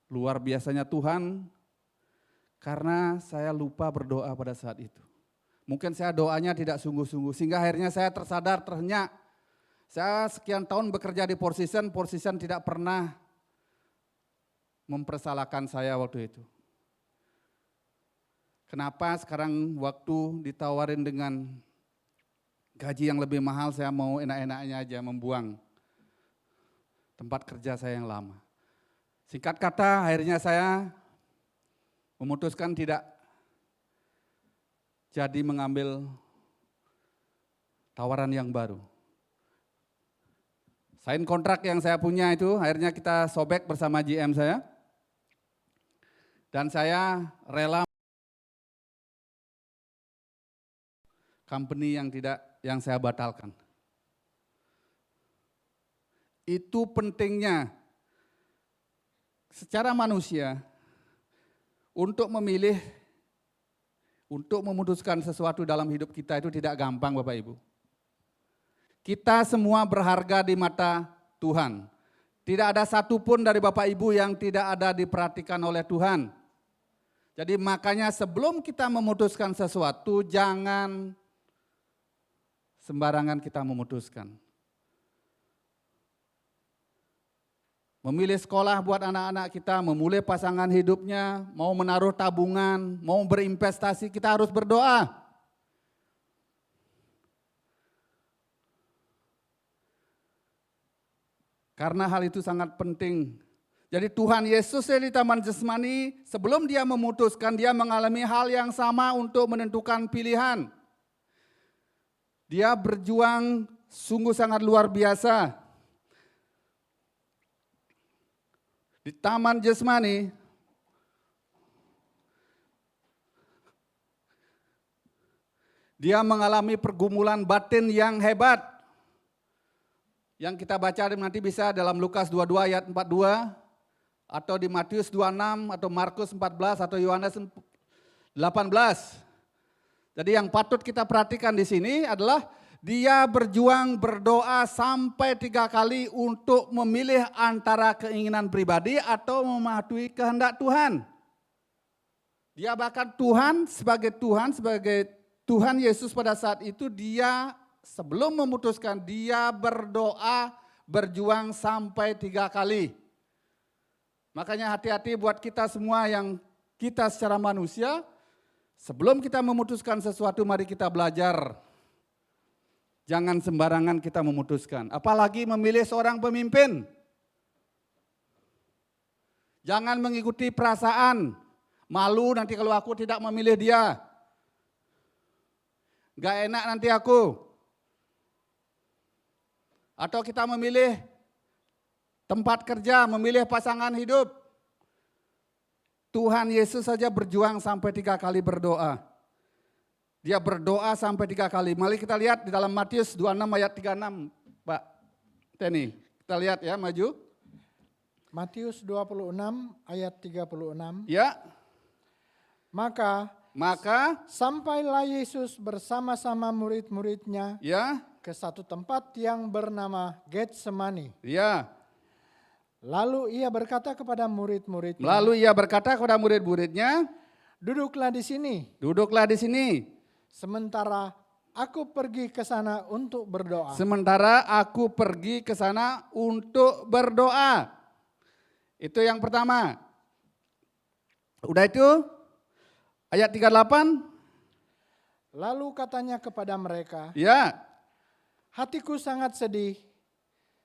Luar biasanya Tuhan, karena saya lupa berdoa pada saat itu. Mungkin saya doanya tidak sungguh-sungguh, sehingga akhirnya saya tersadar, ternyata saya sekian tahun bekerja di Four Seasons tidak pernah mempersalahkan saya waktu itu. Kenapa sekarang waktu ditawarin dengan gaji yang lebih mahal, saya mau enak-enaknya aja membuang tempat kerja saya yang lama. Singkat kata, akhirnya saya memutuskan tidak jadi mengambil tawaran yang baru. Sign kontrak yang saya punya itu, akhirnya kita sobek bersama GM saya. Dan saya rela company yang saya batalkan. Itu pentingnya secara manusia untuk memilih, untuk memutuskan sesuatu dalam hidup kita itu tidak gampang Bapak Ibu. Kita semua berharga di mata Tuhan. Tidak ada satupun dari Bapak Ibu yang tidak ada diperhatikan oleh Tuhan. Jadi makanya sebelum kita memutuskan sesuatu, jangan sembarangan kita memutuskan. Memilih sekolah buat anak-anak kita, memulai pasangan hidupnya, mau menaruh tabungan, mau berinvestasi, kita harus berdoa. Karena hal itu sangat penting. Jadi Tuhan Yesus di Taman Getsemani, sebelum dia memutuskan, dia mengalami hal yang sama untuk menentukan pilihan. Dia berjuang sungguh sangat luar biasa. di Taman Getsemani, dia mengalami pergumulan batin yang hebat. Yang kita baca nanti bisa dalam Lukas 22 ayat 42, atau di Matius 26, atau Markus 14, atau Yohanes 18. Jadi yang patut kita perhatikan di sini adalah dia berjuang berdoa sampai 3 kali untuk memilih antara keinginan pribadi atau mematuhi kehendak Tuhan. Dia bahkan sebagai Tuhan Yesus pada saat itu dia sebelum memutuskan dia berdoa berjuang sampai 3 kali. Makanya hati-hati buat kita semua yang kita secara manusia, sebelum kita memutuskan sesuatu mari kita belajar. Jangan sembarangan kita memutuskan, apalagi memilih seorang pemimpin. Jangan mengikuti perasaan, malu nanti kalau aku tidak memilih dia. Gak enak nanti aku. Atau kita memilih tempat kerja, memilih pasangan hidup. Tuhan Yesus saja berjuang sampai 3 kali berdoa. Dia berdoa sampai 3 kali. Mari kita lihat di dalam Matius 26 ayat 36, Pak Teni. Kita lihat ya, maju. Matius 26 ayat 36. Ya. Maka sampailah Yesus bersama-sama murid-muridnya Ya. ke satu tempat yang bernama Getsemani. Ya. Lalu ia berkata kepada murid-muridnya, duduklah di sini. Duduklah di sini. Sementara aku pergi ke sana untuk berdoa. Itu yang pertama. Udah itu ayat 38. Lalu katanya kepada mereka, Ya. hatiku sangat sedih,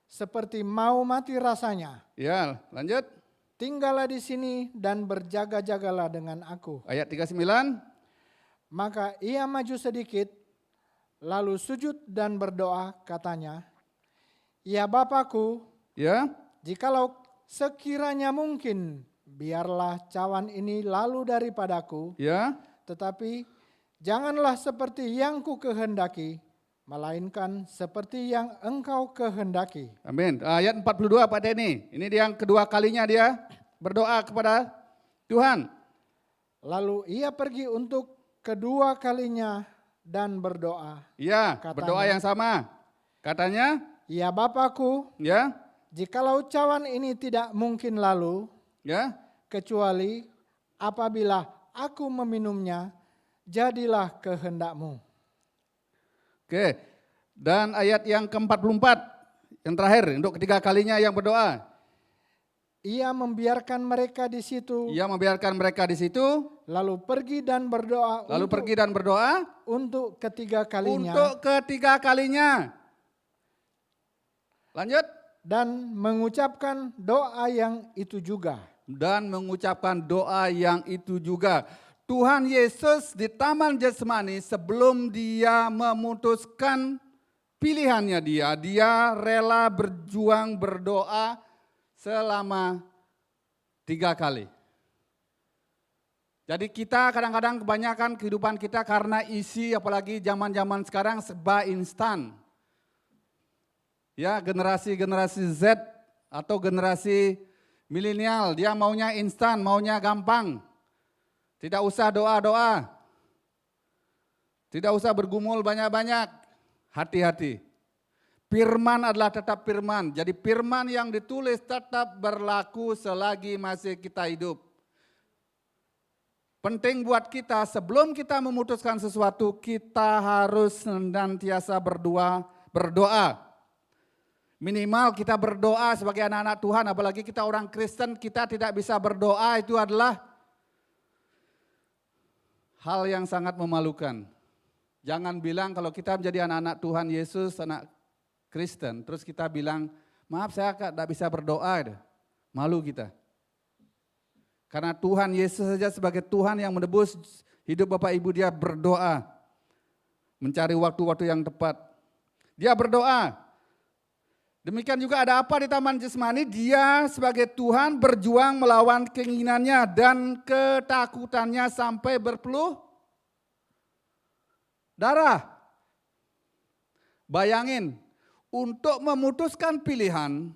seperti mau mati rasanya. Ya, lanjut. Tinggallah di sini dan berjaga-jagalah dengan aku. Ayat 39. Maka ia maju sedikit, lalu sujud dan berdoa, katanya, ya Bapakku, Ya. jikalau sekiranya mungkin, biarlah cawan ini lalu daripadaku, Ya. tetapi janganlah seperti yang ku kehendaki, melainkan seperti yang engkau kehendaki. Amin. Ayat 42 Pak Teni. Ini yang kedua kalinya dia berdoa kepada Tuhan. Lalu ia pergi untuk kedua kalinya dan berdoa. Ya, Katanya, berdoa yang sama. Katanya, ya Bapakku, ya, jikalau cawan ini tidak mungkin lalu, ya, kecuali apabila aku meminumnya, jadilah kehendakmu. Oke. Dan ayat yang ke-44, yang terakhir, untuk ketiga kalinya yang berdoa. Ia membiarkan mereka di situ, lalu pergi dan berdoa untuk ketiga kalinya, Lanjut. dan mengucapkan doa yang itu juga. Tuhan Yesus di Taman Getsemani sebelum dia memutuskan pilihannya dia rela berjuang berdoa selama 3 kali. Jadi kita kadang-kadang kebanyakan kehidupan kita karena isi apalagi zaman-zaman sekarang serba instan. Ya, generasi Z atau generasi milenial dia maunya instan, maunya gampang. Tidak usah doa-doa. Tidak usah bergumul banyak-banyak. Hati-hati. Firman adalah tetap firman. Jadi firman yang ditulis tetap berlaku selagi masih kita hidup. Penting buat kita sebelum kita memutuskan sesuatu, kita harus senantiasa berdoa. Minimal kita berdoa sebagai anak-anak Tuhan, apalagi kita orang Kristen, kita tidak bisa berdoa, itu adalah hal yang sangat memalukan. Jangan bilang kalau kita menjadi anak-anak Tuhan Yesus, anak Kristen, terus kita bilang, maaf saya tidak bisa berdoa, malu kita. Karena Tuhan Yesus saja sebagai Tuhan yang menebus hidup Bapak Ibu dia berdoa. Mencari waktu-waktu yang tepat. Dia berdoa. Demikian juga ada apa di taman jasmani? Dia sebagai Tuhan berjuang melawan keinginannya dan ketakutannya sampai berpeluh darah. Bayangin, untuk memutuskan pilihan,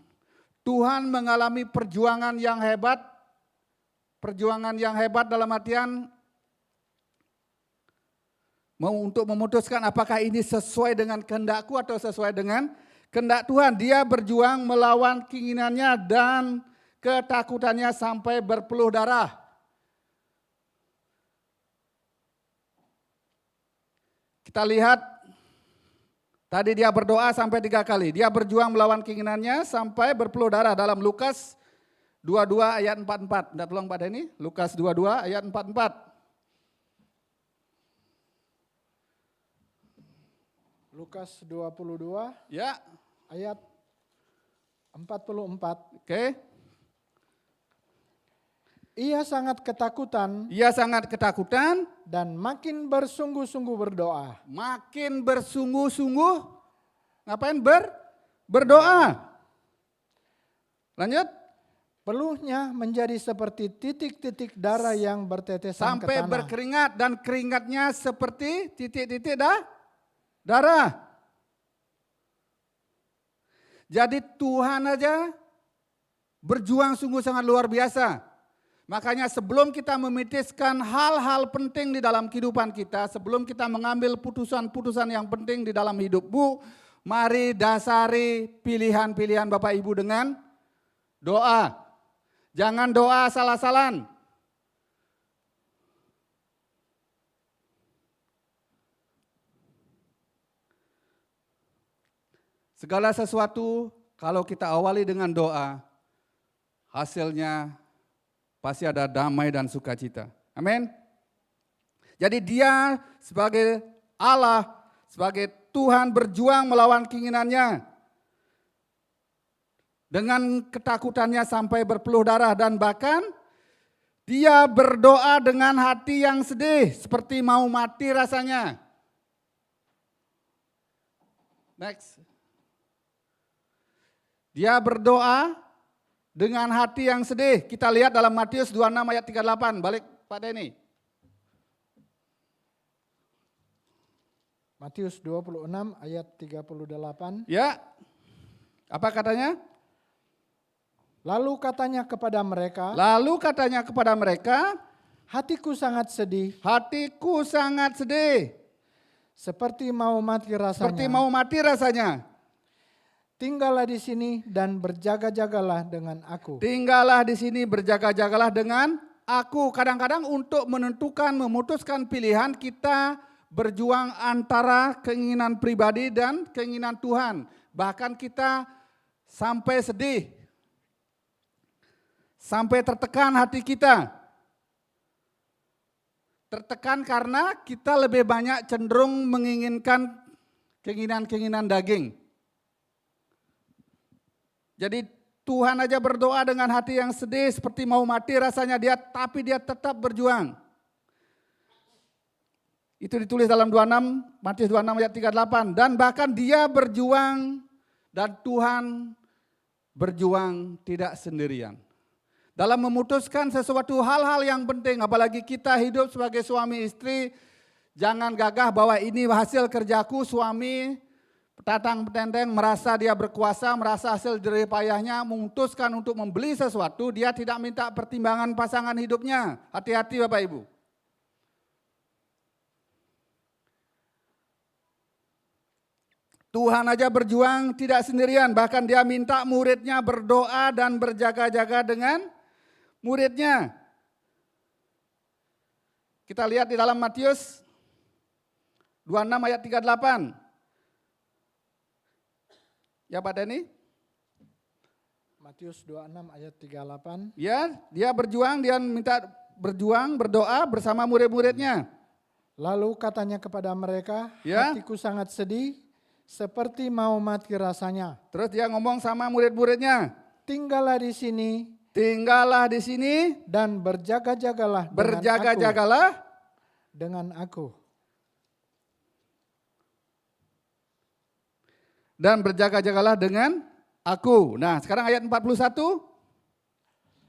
Tuhan mengalami perjuangan yang hebat. Perjuangan yang hebat dalam artian untuk memutuskan apakah ini sesuai dengan kehendakku atau sesuai dengan kehendak Tuhan. Dia berjuang melawan keinginannya dan ketakutannya sampai berpeluh darah. Kita lihat, tadi dia berdoa sampai 3 kali. Dia berjuang melawan keinginannya sampai berpeluh darah dalam Lukas 22 ayat 44. Tidak tolong pada ini, Lukas 22 ayat 44. Lukas 22 Ya, ayat 44. oke. Ia sangat ketakutan Ia sangat ketakutan, dan makin bersungguh-sungguh berdoa. makin bersungguh-sungguh, ngapain? Berdoa. Lanjut. Peluhnya menjadi seperti titik-titik darah yang bertetesan ke Sampai tanah. berkeringat dan keringatnya seperti titik-titik darah. Jadi Tuhan aja berjuang sungguh sangat luar biasa. Makanya sebelum kita memitiskan hal-hal penting di dalam kehidupan kita, sebelum kita mengambil putusan-putusan yang penting di dalam hidupmu, mari dasari pilihan-pilihan Bapak Ibu dengan doa. Jangan doa asal-asalan. Segala sesuatu kalau kita awali dengan doa, hasilnya pasti ada damai dan sukacita. Amin. Jadi dia sebagai Allah, sebagai Tuhan berjuang melawan keinginannya. Dengan ketakutannya sampai berpeluh darah dan bahkan dia berdoa dengan hati yang sedih seperti mau mati rasanya. Next. Dia berdoa dengan hati yang sedih. Kita lihat dalam Matius 26 ayat 38. Balik Pak Denny. Matius 26 ayat 38. Ya. Apa katanya? Lalu katanya kepada mereka, hatiku sangat sedih, Hatiku sangat sedih. seperti mau mati rasanya. Tinggallah di sini dan berjaga-jagalah dengan aku. Tinggallah di sini, berjaga-jagalah dengan aku. Kadang-kadang untuk menentukan, memutuskan pilihan, kita berjuang antara keinginan pribadi dan keinginan Tuhan. Bahkan kita sampai sedih, sampai tertekan hati kita. Tertekan karena kita lebih banyak cenderung menginginkan keinginan-keinginan daging. Jadi Tuhan aja berdoa dengan hati yang sedih seperti mau mati rasanya dia, tapi dia tetap berjuang. Itu ditulis dalam 26, Matius 26 ayat 38. Dan bahkan dia berjuang dan Tuhan berjuang tidak sendirian. Dalam memutuskan sesuatu hal-hal yang penting, apalagi kita hidup sebagai suami istri, jangan gagah bahwa ini hasil kerjaku. Suami petantang-petenteng merasa dia berkuasa, merasa hasil jerih payahnya, memutuskan untuk membeli sesuatu, dia tidak minta pertimbangan pasangan hidupnya. Hati-hati Bapak Ibu. Tuhan aja berjuang tidak sendirian, bahkan dia minta muridnya berdoa dan berjaga-jaga dengan muridnya. Kita lihat di dalam Matius 26 ayat 38. Ya Pak Denny? Matius 26 ayat 38. Ya, dia berjuang, dia minta berjuang, berdoa bersama murid-muridnya. Lalu katanya kepada mereka, Ya. hatiku sangat sedih, seperti mau mati rasanya. Terus dia ngomong sama murid-muridnya, Tinggallah di sini tinggallah di sini, dan berjaga-jagalah berjaga-jagalah dengan aku. dan berjaga-jagalah dengan aku. Nah, sekarang ayat 41.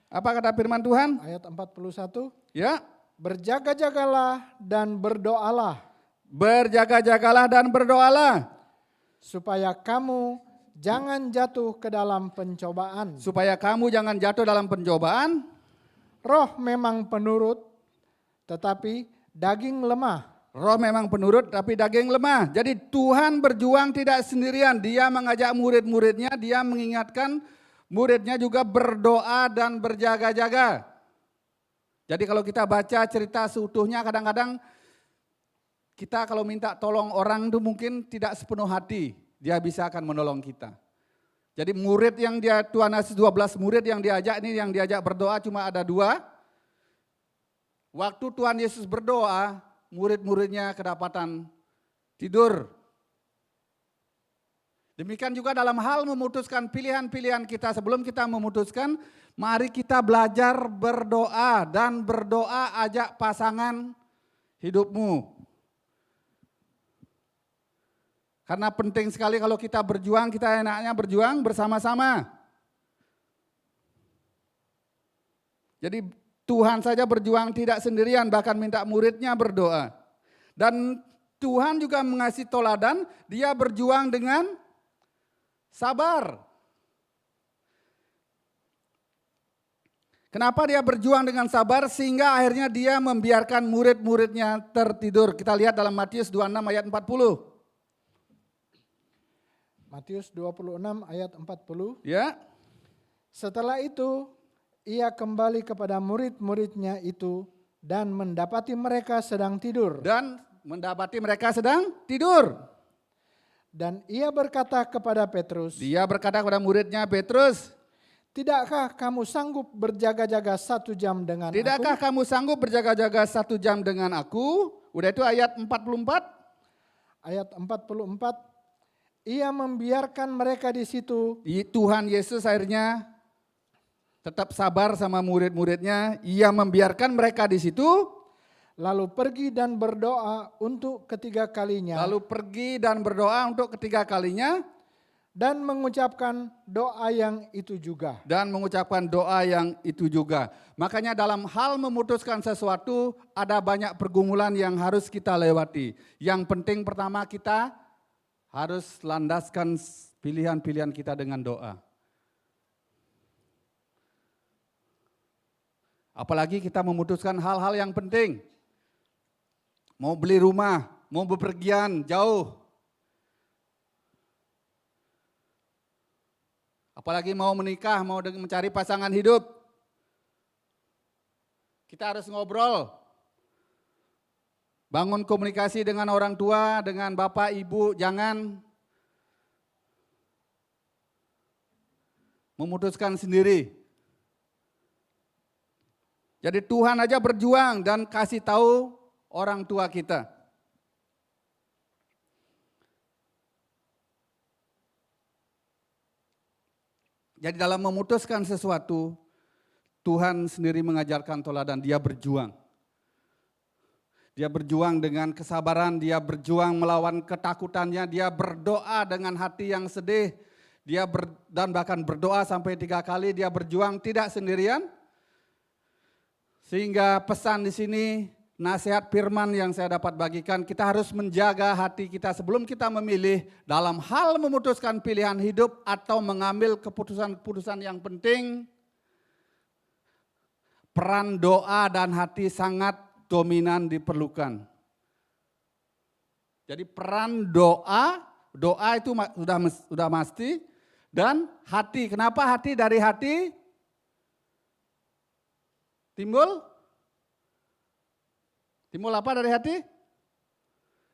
Apa kata firman Tuhan? Ayat 41. Ya. Berjaga-jagalah dan berdoalah Berjaga-jagalah dan berdoalah. supaya kamu jangan jatuh ke dalam pencobaan. Supaya kamu jangan jatuh dalam pencobaan. Roh memang penurut, tetapi daging lemah. Roh memang penurut tapi daging lemah. Jadi Tuhan berjuang tidak sendirian. Dia mengajak murid-muridnya, dia mengingatkan muridnya juga berdoa dan berjaga-jaga. Jadi kalau kita baca cerita seutuhnya, kadang-kadang kita kalau minta tolong orang itu mungkin tidak sepenuh hati. Dia bisa akan menolong kita. Jadi murid yang Tuhan Yesus 12 murid yang diajak ini, yang diajak berdoa cuma ada 2. Waktu Tuhan Yesus berdoa, murid-muridnya kedapatan tidur. Demikian juga dalam hal memutuskan pilihan-pilihan kita. Sebelum kita memutuskan, mari kita belajar berdoa dan berdoa ajak pasangan hidupmu. Karena penting sekali kalau kita berjuang, kita enaknya berjuang bersama-sama. Jadi Tuhan saja berjuang tidak sendirian, bahkan minta muridnya berdoa. Dan Tuhan juga mengasih teladan, dia berjuang dengan sabar. Kenapa dia berjuang dengan sabar? Sehingga akhirnya dia membiarkan murid-muridnya tertidur. Kita lihat dalam Matius 26 ayat 40. Matius 26 ayat 40. Ya. Setelah itu ia kembali kepada murid-muridnya itu dan mendapati mereka sedang tidur. Dan mendapati mereka sedang tidur. Dan ia berkata kepada Petrus, Dia berkata kepada muridnya, Petrus, tidakkah kamu sanggup berjaga-jaga 1 jam dengan tidakkah aku? kamu sanggup berjaga-jaga 1 jam dengan aku? Udah itu ayat 44. Ayat 44, ia membiarkan mereka di situ. Tuhan Yesus akhirnya tetap sabar sama murid-muridnya. Ia membiarkan mereka di situ. Lalu pergi dan berdoa untuk ketiga kalinya. Dan mengucapkan doa yang itu juga. Makanya dalam hal memutuskan sesuatu ada banyak pergumulan yang harus kita lewati. Yang penting pertama kita harus landaskan pilihan-pilihan kita dengan doa. Apalagi kita memutuskan hal-hal yang penting. Mau beli rumah, mau bepergian jauh. Apalagi mau menikah, mau mencari pasangan hidup. Kita harus ngobrol. Bangun komunikasi dengan orang tua, dengan bapak, ibu, jangan memutuskan sendiri. Jadi Tuhan aja berjuang dan kasih tahu orang tua kita. Jadi dalam memutuskan sesuatu, Tuhan sendiri mengajarkan teladan, dia berjuang. Dia berjuang dengan kesabaran, dia berjuang melawan ketakutannya, dia berdoa dengan hati yang sedih, dan bahkan berdoa sampai 3 kali, dia berjuang tidak sendirian. Sehingga pesan di sini, nasihat firman yang saya dapat bagikan, kita harus menjaga hati kita sebelum kita memilih dalam hal memutuskan pilihan hidup atau mengambil keputusan-keputusan yang penting. Peran doa dan hati sangat dominan diperlukan. Jadi peran doa itu sudah pasti, dan hati. Kenapa hati? Dari hati timbul apa dari hati?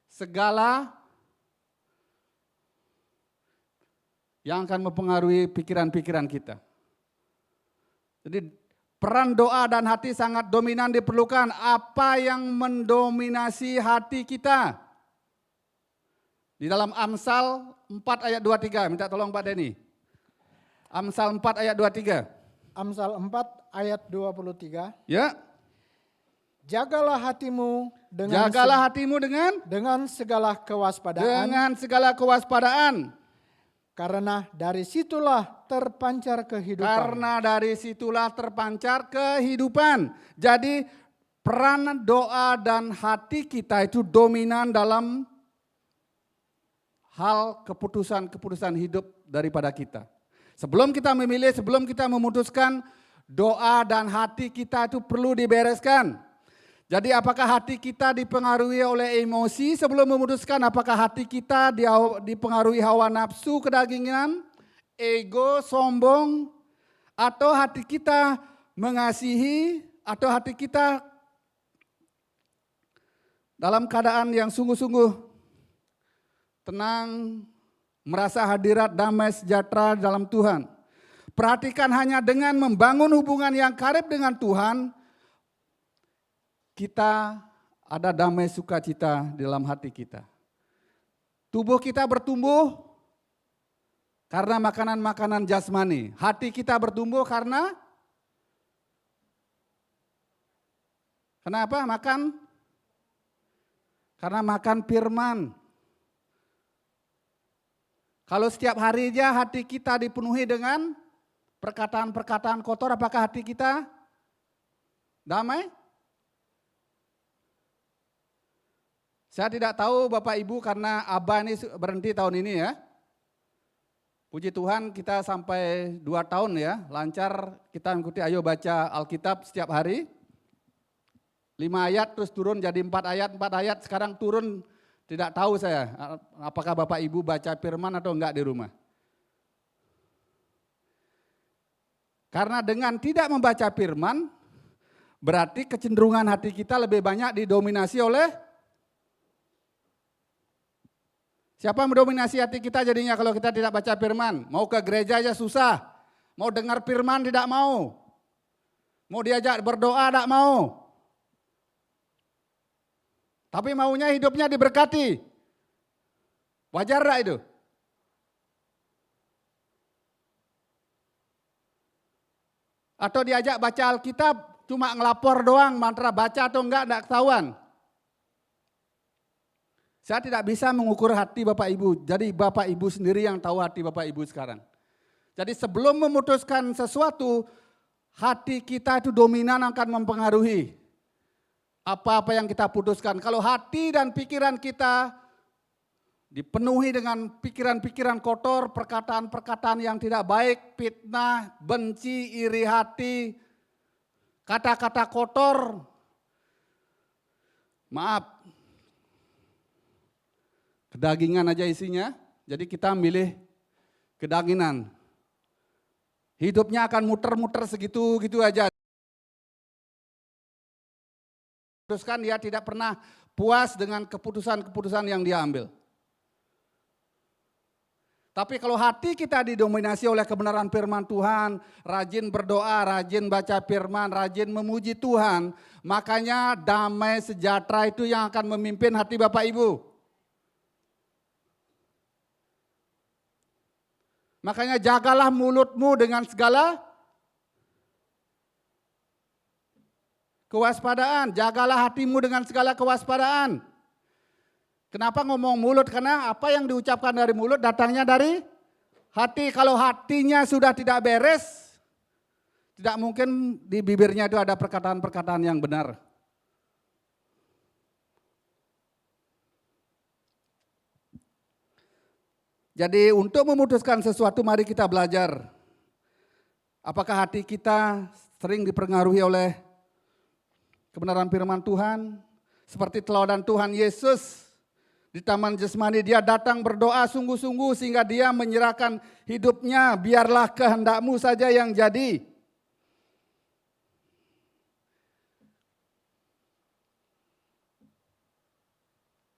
Segala yang akan mempengaruhi pikiran-pikiran kita. Jadi peran doa dan hati sangat dominan diperlukan. Apa yang mendominasi hati kita? Di dalam Amsal 4 ayat 23, minta tolong Pak Denny. Amsal 4 ayat 23. Amsal 4 ayat 23. Ya. Jagalah hatimu dengan dengan segala kewaspadaan. Dengan segala kewaspadaan. Karena dari situlah terpancar kehidupan. Karena dari situlah terpancar kehidupan. Jadi peran doa dan hati kita itu dominan dalam hal keputusan-keputusan hidup daripada kita. Sebelum kita memilih, sebelum kita memutuskan, doa dan hati kita itu perlu dibereskan. Jadi apakah hati kita dipengaruhi oleh emosi sebelum memutuskan? Apakah hati kita dipengaruhi hawa nafsu, kedagingan, ego, sombong? Atau hati kita mengasihi? Atau hati kita dalam keadaan yang sungguh-sungguh tenang, merasa hadirat damai sejahtera dalam Tuhan? Perhatikan, hanya dengan membangun hubungan yang karib dengan Tuhan, kita ada damai sukacita di dalam hati kita. Tubuh kita bertumbuh karena makanan-makanan jasmani. Hati kita bertumbuh karena apa? Karena makan firman. Kalau setiap hari aja hati kita dipenuhi dengan perkataan-perkataan kotor, apakah hati kita damai? Saya tidak tahu Bapak Ibu, karena Abah ini berhenti tahun ini ya. Puji Tuhan kita sampai 2 tahun ya, lancar kita mengikuti Ayo Baca Alkitab setiap hari. 5 ayat terus turun jadi 4 ayat, sekarang turun, tidak tahu saya apakah Bapak Ibu baca firman atau enggak di rumah. Karena dengan tidak membaca firman, berarti kecenderungan hati kita lebih banyak didominasi oleh siapa yang mendominasi hati kita jadinya kalau kita tidak baca firman? Mau ke gereja aja susah, mau dengar firman tidak mau diajak berdoa tidak mau. Tapi maunya hidupnya diberkati. Wajar tak itu? Atau diajak baca Alkitab cuma ngelapor doang, mantra baca atau enggak ketahuan. Saya tidak bisa mengukur hati Bapak Ibu, jadi Bapak Ibu sendiri yang tahu hati Bapak Ibu sekarang. Jadi sebelum memutuskan sesuatu, hati kita itu dominan akan mempengaruhi apa-apa yang kita putuskan. Kalau hati dan pikiran kita dipenuhi dengan pikiran-pikiran kotor, perkataan-perkataan yang tidak baik, fitnah, benci, iri hati, kata-kata kotor, maaf, kedagingan aja isinya, jadi kita milih kedagingan. Hidupnya akan muter-muter segitu-gitu aja. Teruskan dia tidak pernah puas dengan keputusan-keputusan yang dia ambil. Tapi kalau hati kita didominasi oleh kebenaran firman Tuhan, rajin berdoa, rajin baca firman, rajin memuji Tuhan, makanya damai sejahtera itu yang akan memimpin hati Bapak Ibu. Makanya jagalah mulutmu dengan segala kewaspadaan. Jagalah hatimu dengan segala kewaspadaan. Kenapa ngomong mulut? Karena apa yang diucapkan dari mulut datangnya dari hati. Kalau hatinya sudah tidak beres, tidak mungkin di bibirnya itu ada perkataan-perkataan yang benar. Jadi untuk memutuskan sesuatu mari kita belajar. Apakah hati kita sering dipengaruhi oleh kebenaran firman Tuhan? Seperti teladan Tuhan Yesus di Taman Getsemani, dia datang berdoa sungguh-sungguh sehingga dia menyerahkan hidupnya, biarlah kehendakmu saja yang jadi.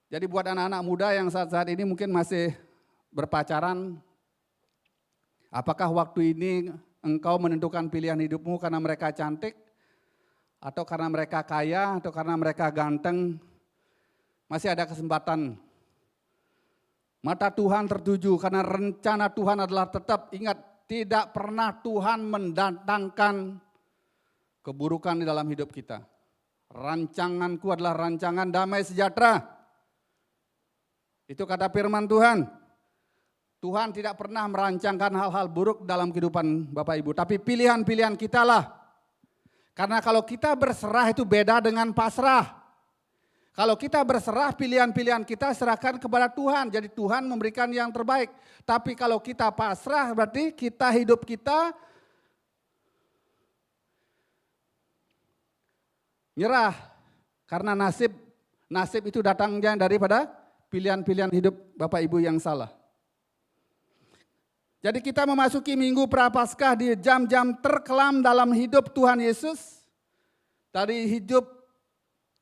Jadi buat anak-anak muda yang saat-saat ini mungkin masih berpacaran, apakah waktu ini engkau menentukan pilihan hidupmu karena mereka cantik, atau karena mereka kaya, atau karena mereka ganteng? Masih ada kesempatan. Mata Tuhan tertuju karena rencana Tuhan adalah tetap. Ingat, tidak pernah Tuhan mendatangkan keburukan di dalam hidup kita. Rancanganku adalah rancangan damai sejahtera. Itu kata firman Tuhan. Tuhan tidak pernah merancangkan hal-hal buruk dalam kehidupan Bapak Ibu. Tapi pilihan-pilihan kita lah. Karena kalau kita berserah itu beda dengan pasrah. Kalau kita berserah, pilihan-pilihan kita serahkan kepada Tuhan. Jadi Tuhan memberikan yang terbaik. Tapi kalau kita pasrah berarti kita hidup kita nyerah. Karena nasib itu datangnya daripada pilihan-pilihan hidup Bapak Ibu yang salah. Jadi kita memasuki Minggu Prapaskah di jam-jam terkelam dalam hidup Tuhan Yesus. Dari hidup,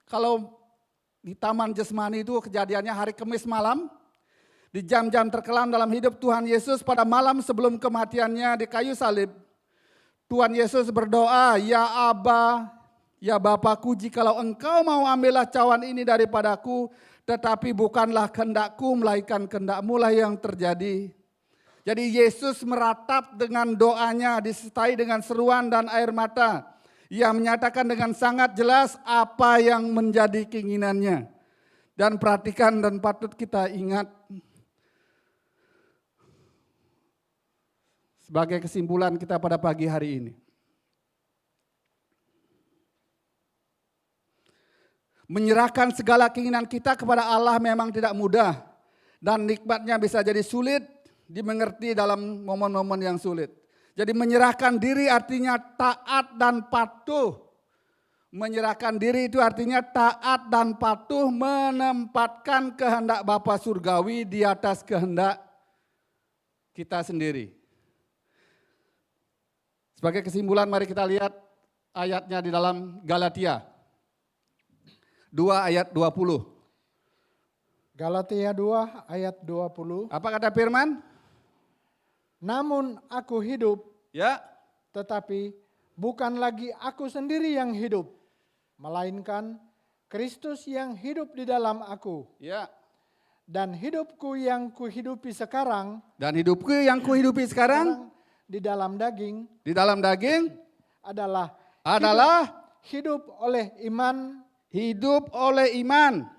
kalau di Taman Jasmani itu kejadiannya hari Kamis malam. Di jam-jam terkelam dalam hidup Tuhan Yesus pada malam sebelum kematiannya di kayu salib. Tuhan Yesus berdoa, "Ya Aba, ya Bapakku, jikalau engkau mau ambillah cawan ini daripadaku, tetapi bukanlah kehendakku, melainkan kehendakmu lah yang terjadi." Jadi Yesus meratap dengan doanya disertai dengan seruan dan air mata. Ia menyatakan dengan sangat jelas apa yang menjadi keinginannya. Dan perhatikan dan patut kita ingat sebagai kesimpulan kita pada pagi hari ini. Menyerahkan segala keinginan kita kepada Allah memang tidak mudah. Dan nikmatnya bisa jadi sulit dimengerti dalam momen-momen yang sulit. Jadi menyerahkan diri artinya taat dan patuh. Menyerahkan diri itu artinya taat dan patuh menempatkan kehendak Bapa Surgawi di atas kehendak kita sendiri. Sebagai kesimpulan mari kita lihat ayatnya di dalam Galatia 2 ayat 20. Galatia 2 ayat 20. Apa kata firman? Namun aku hidup, Ya, tetapi bukan lagi aku sendiri yang hidup, melainkan Kristus yang hidup di dalam aku. ya. Dan hidupku yang kuhidupi sekarang, Dan hidupku yang kuhidupi sekarang di dalam daging di dalam daging adalah hidup oleh iman hidup oleh iman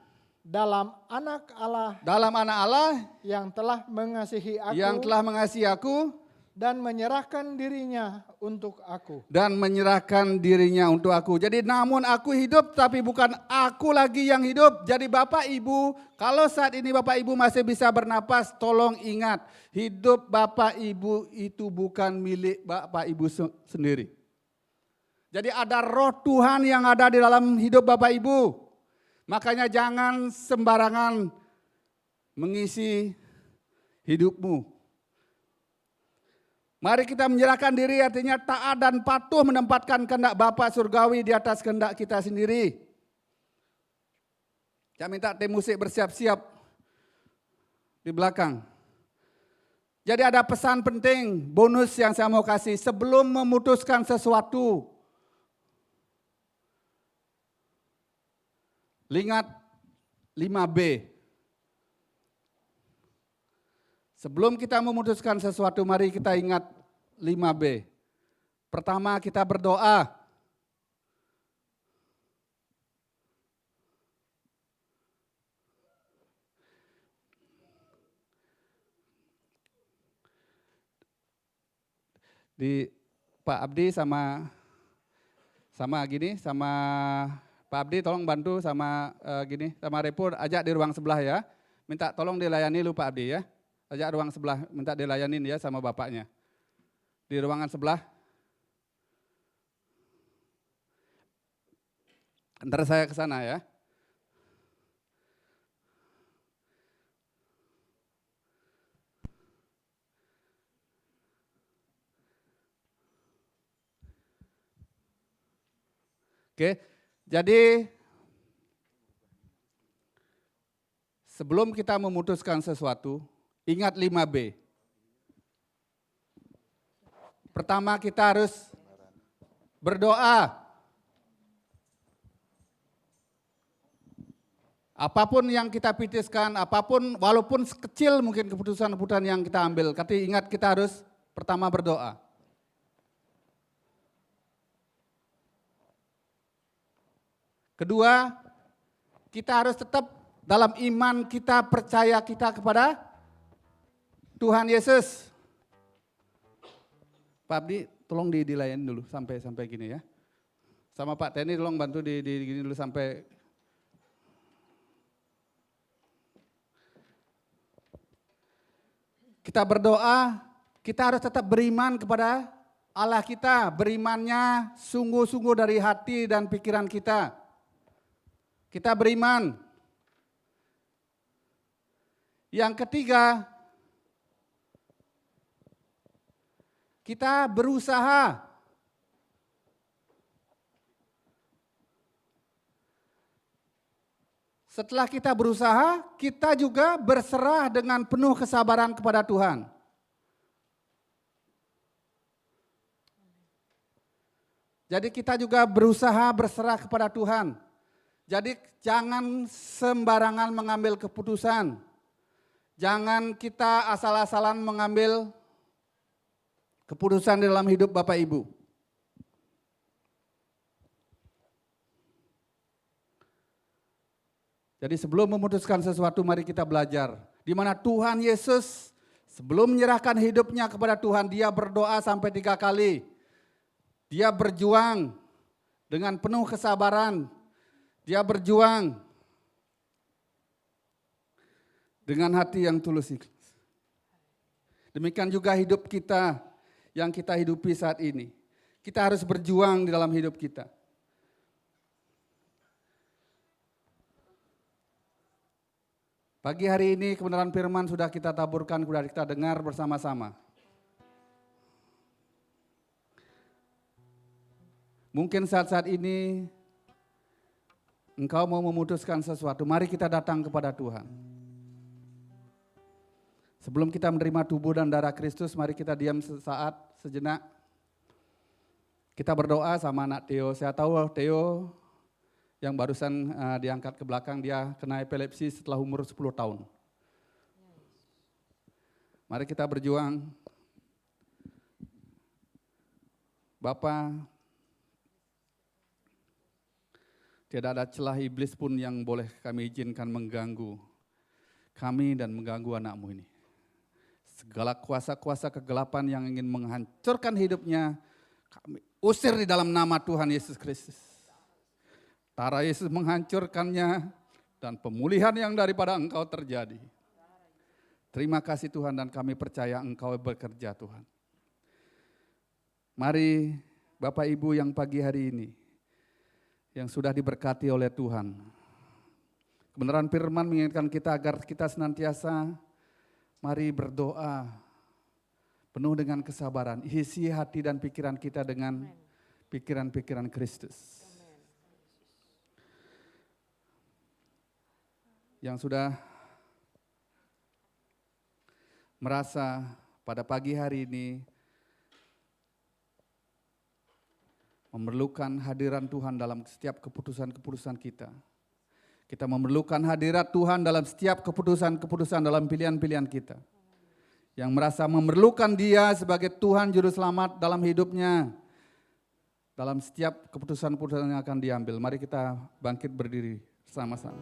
dalam anak Allah dalam anak Allah yang telah mengasihi aku yang telah mengasihi aku dan menyerahkan dirinya untuk aku. dan menyerahkan dirinya untuk aku. Jadi namun aku hidup tapi bukan aku lagi yang hidup. Jadi Bapak Ibu, kalau saat ini Bapak Ibu masih bisa bernapas, tolong ingat, hidup Bapak Ibu itu bukan milik Bapak Ibu sendiri. Jadi ada roh Tuhan yang ada di dalam hidup Bapak Ibu. Makanya jangan sembarangan mengisi hidupmu. Mari kita menyerahkan diri artinya taat dan patuh menempatkan kehendak Bapa Surgawi di atas kehendak kita sendiri. Saya minta tim musik bersiap-siap di belakang. Jadi ada pesan penting, bonus yang saya mau kasih sebelum memutuskan sesuatu. Ingat 5B. Sebelum kita memutuskan sesuatu, mari kita ingat 5B. Pertama, kita berdoa. Di Pak Abdi sama Pak Abdi tolong bantu sama sama Repur, ajak di ruang sebelah ya. Minta tolong dilayani lu Pak Abdi ya. Ajak ruang sebelah, minta dilayanin ya sama bapaknya. Di ruangan sebelah. Ntar saya ke sana ya. Oke, jadi sebelum kita memutuskan sesuatu, ingat 5B. Pertama kita harus berdoa. Apapun yang kita pitiskan, apapun walaupun sekecil mungkin keputusan-keputusan yang kita ambil, tapi ingat kita harus pertama berdoa. Kedua, kita harus tetap dalam iman kita percaya kita kepada Tuhan Yesus. Pak Abdi, tolong dilayan dulu sampai gini ya. Sama Pak Teni tolong bantu di gini dulu sampai. Kita berdoa, kita harus tetap beriman kepada Allah kita, berimannya sungguh-sungguh dari hati dan pikiran kita. Kita beriman. Yang ketiga, kita berusaha. Setelah kita berusaha, kita juga berserah dengan penuh kesabaran kepada Tuhan. Jadi kita juga berusaha berserah kepada Tuhan. Jadi jangan sembarangan mengambil keputusan. Jangan kita asal-asalan mengambil keputusan dalam hidup Bapak Ibu. Jadi sebelum memutuskan sesuatu, mari kita belajar. Di mana Tuhan Yesus sebelum menyerahkan hidupnya kepada Tuhan, dia berdoa sampai 3 kali. Dia berjuang dengan penuh kesabaran. Dia berjuang dengan hati yang tulus ikhlas. Demikian juga hidup kita yang kita hidupi saat ini. Kita harus berjuang di dalam hidup kita. Pagi hari ini kebenaran firman sudah kita taburkan, sudah kita dengar bersama-sama. Mungkin saat-saat ini engkau mau memutuskan sesuatu, mari kita datang kepada Tuhan. Sebelum kita menerima tubuh dan darah Kristus, mari kita diam sesaat, sejenak. Kita berdoa sama anak Theo. Saya tahu Theo yang barusan diangkat ke belakang, dia kena epilepsi setelah umur 10 tahun. Mari kita berjuang. Bapa, tidak ada celah iblis pun yang boleh kami izinkan mengganggu kami dan mengganggu anakmu ini. Segala kuasa-kuasa kegelapan yang ingin menghancurkan hidupnya, kami usir di dalam nama Tuhan Yesus Kristus. Darah Yesus menghancurkannya dan pemulihan yang daripada Engkau terjadi. Terima kasih Tuhan, dan kami percaya Engkau bekerja Tuhan. Mari Bapak Ibu yang pagi hari ini, yang sudah diberkati oleh Tuhan. Kebenaran firman mengingatkan kita agar kita senantiasa mari berdoa penuh dengan kesabaran. Isi hati dan pikiran kita dengan pikiran-pikiran Kristus. Yang sudah merasa pada pagi hari ini memerlukan hadiran Tuhan dalam setiap keputusan-keputusan kita. Kita memerlukan hadirat Tuhan dalam setiap keputusan-keputusan dalam pilihan-pilihan kita. Yang merasa memerlukan Dia sebagai Tuhan Juru Selamat dalam hidupnya. Dalam setiap keputusan-keputusan yang akan diambil. Mari kita bangkit berdiri sama-sama.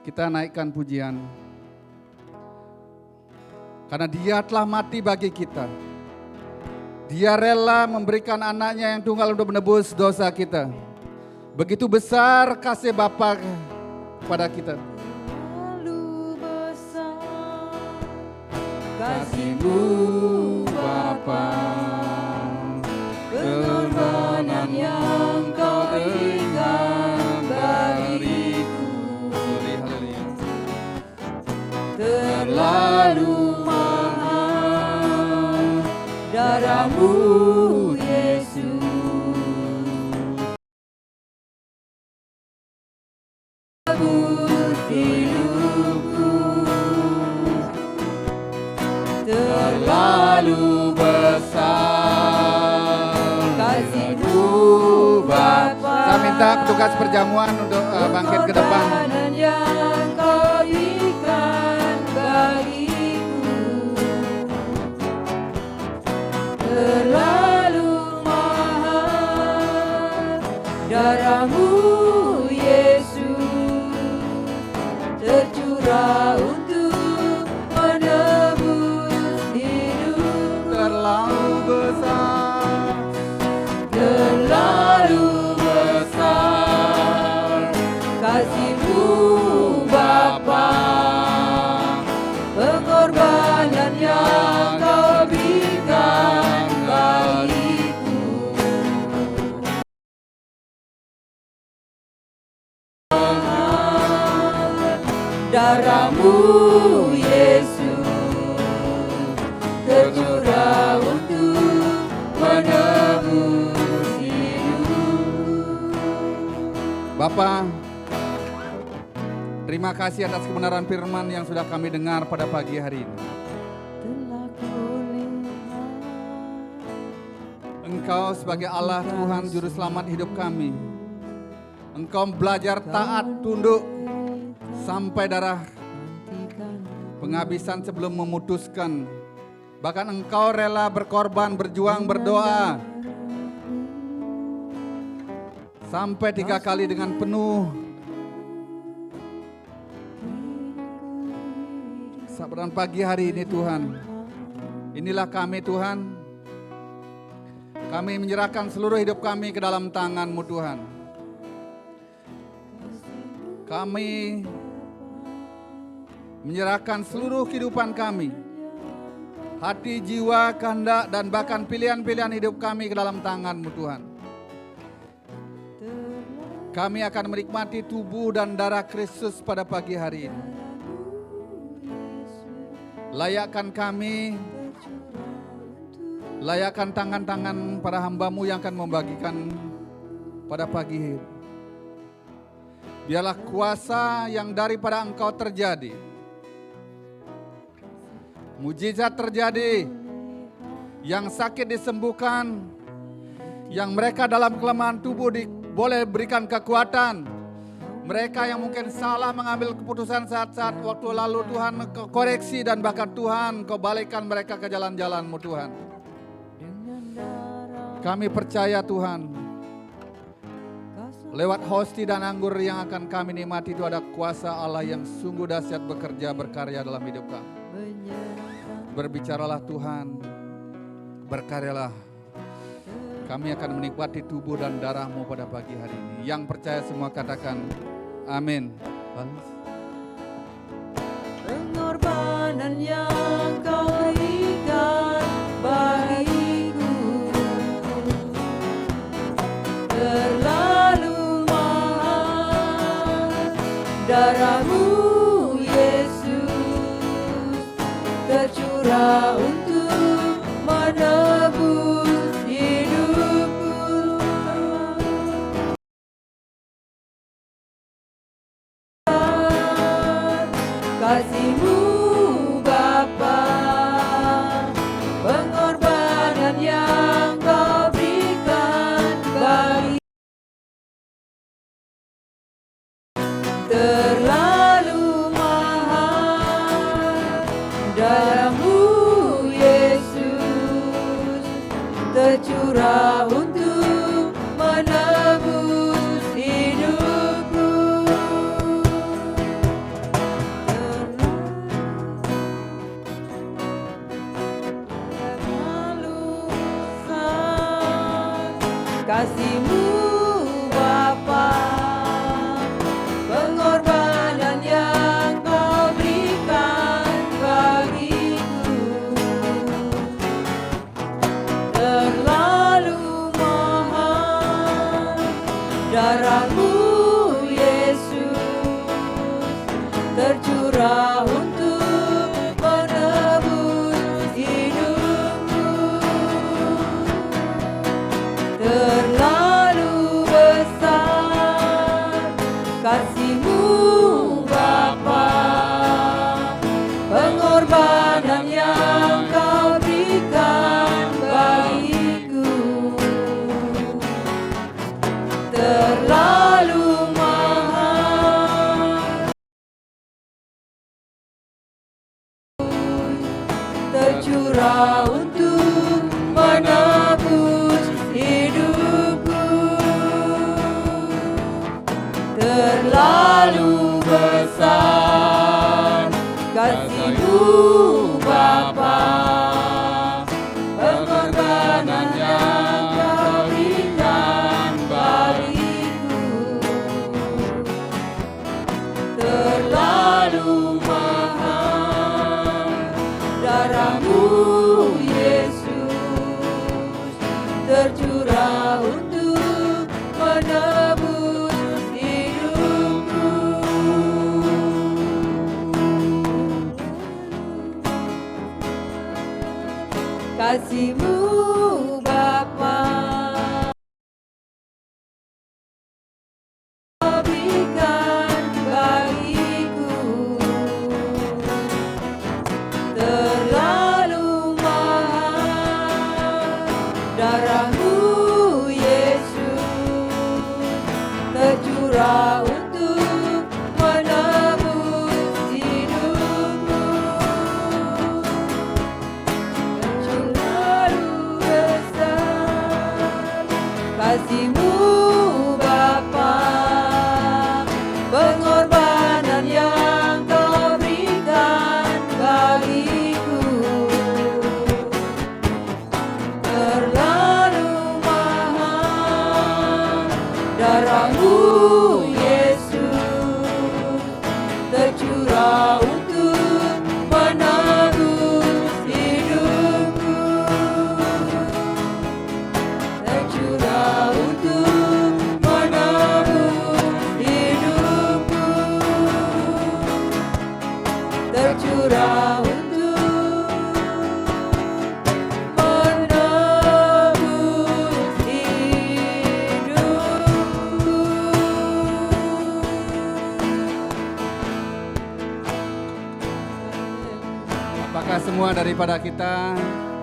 Kita naikkan pujian. Karena Dia telah mati bagi kita. Dia rela memberikan anaknya yang tunggal untuk menebus dosa kita. Begitu besar kasih Bapa kepada kita. Lalu besar Kasih-Mu Bapa, pengorbanan yang Kau berikan bagiku terlalu mahal, darah-Mu Yesus. Hidupku terlalu besar kasih-Mu Bapa. Saya minta petugas perjamuan untuk bangkit ke depan. Pengorbanan yang Kau berikan bagiku terlalu mahal, darah-Mu Yesus tercurah untuk menebus Darahmu Bapa, pengorbanan yang Kau berikan bagiku. Darahmu Yesus tercurah untuk menebus hidupku. Bapa, terima kasih atas kebenaran firman yang sudah kami dengar pada pagi hari ini. Engkau sebagai Allah Tuhan Juru Selamat hidup kami. Engkau belajar taat tunduk sampai darah penghabisan sebelum memutuskan. Bahkan Engkau rela berkorban, berjuang, berdoa sampai 3 kali dengan penuh sabaran. Pagi hari ini Tuhan, inilah kami Tuhan. Kami menyerahkan seluruh hidup kami ke dalam tangan-Mu Tuhan. Kami menyerahkan seluruh kehidupan kami, hati, jiwa, kehendak, dan bahkan pilihan-pilihan hidup kami ke dalam tangan-Mu Tuhan. Kami akan menikmati tubuh dan darah Kristus pada pagi hari ini. Layakkan kami, layakkan tangan-tangan para hamba-Mu yang akan membagikan pada pagi ini. Biarlah kuasa yang daripada Engkau terjadi. Mujizat terjadi, yang sakit disembuhkan, yang mereka dalam kelemahan tubuh boleh berikan kekuatan. Mereka yang mungkin salah mengambil keputusan saat-saat waktu lalu, Tuhan Kau koreksi dan bahkan Tuhan Kau balikkan mereka ke jalan-jalan-Mu Tuhan. Kami percaya Tuhan, lewat hosti dan anggur yang akan kami nikmati itu ada kuasa Allah yang sungguh dahsyat bekerja berkarya dalam hidup kami. Berbicaralah Tuhan, berkaryalah. Kami akan menikmati tubuh dan darah-Mu pada pagi hari ini. Yang percaya semua katakan amin. Pengorbanan yang Kau berikan bagiku terlalu mahal. Darah-Mu Yesus tercurah untuk menebus hidupku. Kasih-Mu Bapa, pengorbanan yang Kau berikan bagi terlalu mahal. Darah-Mu Yesus tercurah untuk menebus hidupku. Kasih-Mu Bapa, pengorbanan yang Kau berikan bagiku terlalu mahal. Darah-Mu Yesus tercurah untuk menebus hidupku. Terlalu besar kasih-Mu Bapa, pengorbanan yang Kau berikan bagiku terlalu mahal. Tercurah untuk menebus hidupku. Terlalu besar kasih-Mu Bapa, pengorbanan yang Kau berikan bagiku kasih-Mu Bapa berikan bagiku, terlalu mahal darah-Mu Yesus tercurah untuk menebus hidupku. Terlalu besar kasih-Mu Bapa, pengorbanan yang Kau berikan bagiku, terlalu mahal darah-Mu Yesus tercurah untuk menebus hidupku, tercurah untuk menebus hidupku, tercurah untuk menebus hidupku. Apakah semua daripada kita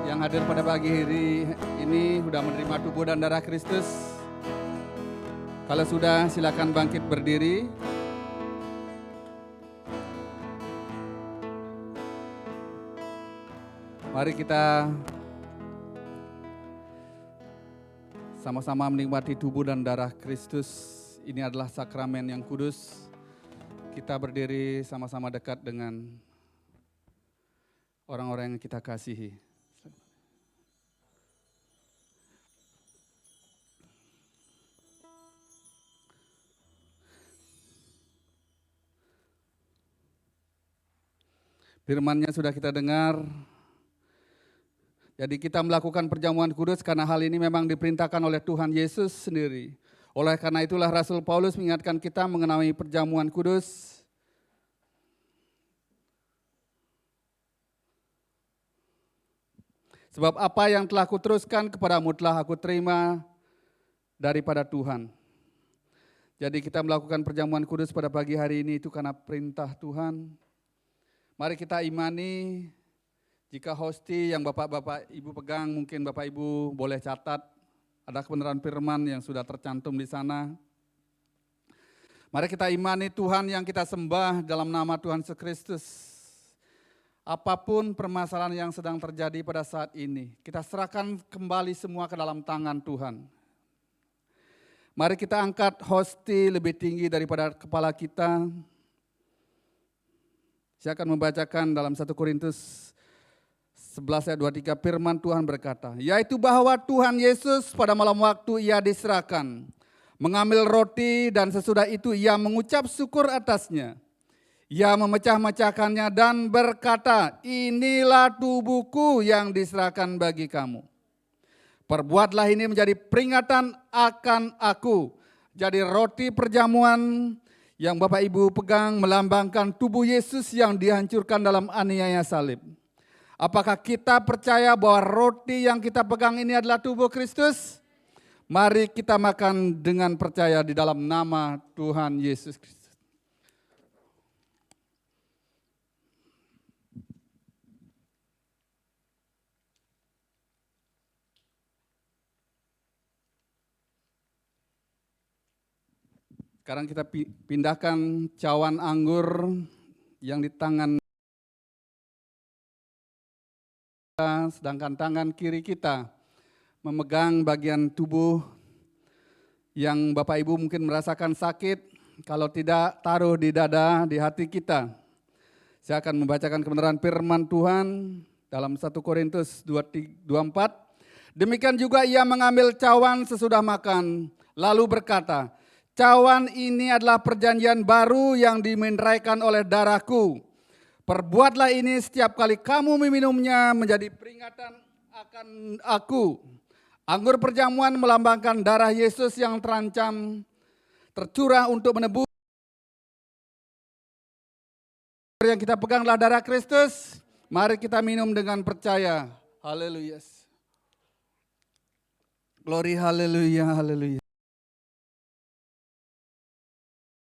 yang hadir pada pagi hari ini sudah menerima tubuh dan darah Kristus? Kalau sudah, silakan bangkit berdiri. Mari kita sama-sama menikmati tubuh dan darah Kristus. Ini adalah sakramen yang kudus. Kita berdiri sama-sama dekat dengan orang-orang yang kita kasihi. Firman-Nya sudah kita dengar. Jadi kita melakukan perjamuan kudus karena hal ini memang diperintahkan oleh Tuhan Yesus sendiri. Oleh karena itulah Rasul Paulus mengingatkan kita mengenai perjamuan kudus. Sebab apa yang telah kuteruskan kepadamu telah aku terima daripada Tuhan. Jadi kita melakukan perjamuan kudus pada pagi hari ini itu karena perintah Tuhan. Mari kita imani, jika hosti yang Bapak-Bapak Ibu pegang, mungkin Bapak Ibu boleh catat, ada kebenaran firman yang sudah tercantum di sana. Mari kita imani Tuhan yang kita sembah dalam nama Tuhan Yesus Kristus. Apapun permasalahan yang sedang terjadi pada saat ini, kita serahkan kembali semua ke dalam tangan Tuhan. Mari kita angkat hosti lebih tinggi daripada kepala kita. Saya akan membacakan dalam 1 Korintus 11 ayat 23, firman Tuhan berkata, yaitu bahwa Tuhan Yesus pada malam waktu ia diserahkan, mengambil roti dan sesudah itu ia mengucap syukur atasnya. Ia memecah-mecahkannya dan berkata, inilah tubuhku yang diserahkan bagi kamu. Perbuatlah ini menjadi peringatan akan aku. Jadi roti perjamuan yang Bapak Ibu pegang melambangkan tubuh Yesus yang dihancurkan dalam aniaya salib. Apakah kita percaya bahwa roti yang kita pegang ini adalah tubuh Kristus? Mari kita makan dengan percaya di dalam nama Tuhan Yesus Kristus. Sekarang kita pindahkan cawan anggur yang di tangan kita, sedangkan tangan kiri kita memegang bagian tubuh yang Bapak Ibu mungkin merasakan sakit, kalau tidak taruh di dada, di hati kita. Saya akan membacakan kebenaran firman Tuhan dalam 1 Korintus 24. Demikian juga ia mengambil cawan sesudah makan, lalu berkata, cawan ini adalah perjanjian baru yang dimeteraikan oleh darahku. Perbuatlah ini setiap kali kamu meminumnya menjadi peringatan akan aku. Anggur perjamuan melambangkan darah Yesus yang terancam tercurah untuk menebus. Yang kita peganglah darah Kristus. Mari kita minum dengan percaya. Haleluya. Glory, haleluya, haleluya.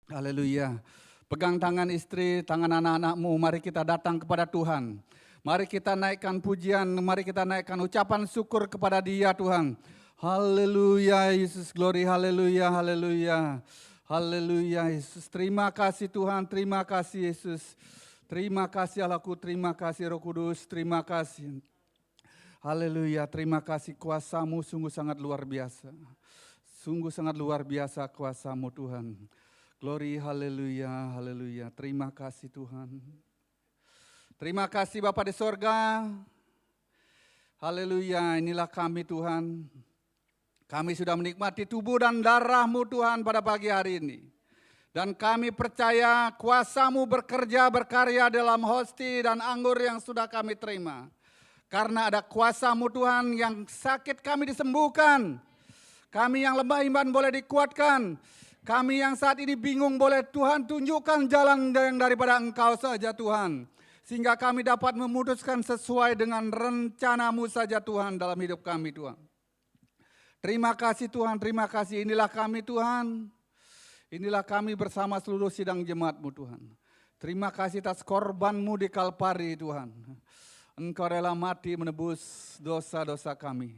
Haleluya. Pegang tangan istri, tangan anak-anakmu, mari kita datang kepada Tuhan. Mari kita naikkan pujian, mari kita naikkan ucapan syukur kepada Dia Tuhan. Haleluya Yesus, glory, haleluya, haleluya. Haleluya Yesus, terima kasih Tuhan, terima kasih Yesus. Terima kasih Allahku, terima kasih Roh Kudus, terima kasih. Haleluya, terima kasih kuasa-Mu sungguh sangat luar biasa. Sungguh sangat luar biasa kuasa-Mu Tuhan. Glory, haleluya, haleluya. Terima kasih Tuhan. Terima kasih Bapa di sorga. Haleluya, inilah kami Tuhan. Kami sudah menikmati tubuh dan darah-Mu Tuhan pada pagi hari ini. Dan kami percaya kuasa-Mu bekerja berkarya dalam hosti dan anggur yang sudah kami terima. Karena ada kuasa-Mu Tuhan, yang sakit kami disembuhkan. Kami yang lemah iman boleh dikuatkan. Kami yang saat ini bingung boleh Tuhan tunjukkan jalan yang daripada Engkau saja Tuhan. Sehingga kami dapat memutuskan sesuai dengan rencana-Mu saja Tuhan dalam hidup kami Tuhan. Terima kasih Tuhan, terima kasih. Inilah kami Tuhan. Inilah kami bersama seluruh sidang jemaat-Mu Tuhan. Terima kasih atas korban-Mu di Kalpari Tuhan. Engkau rela mati menebus dosa-dosa kami.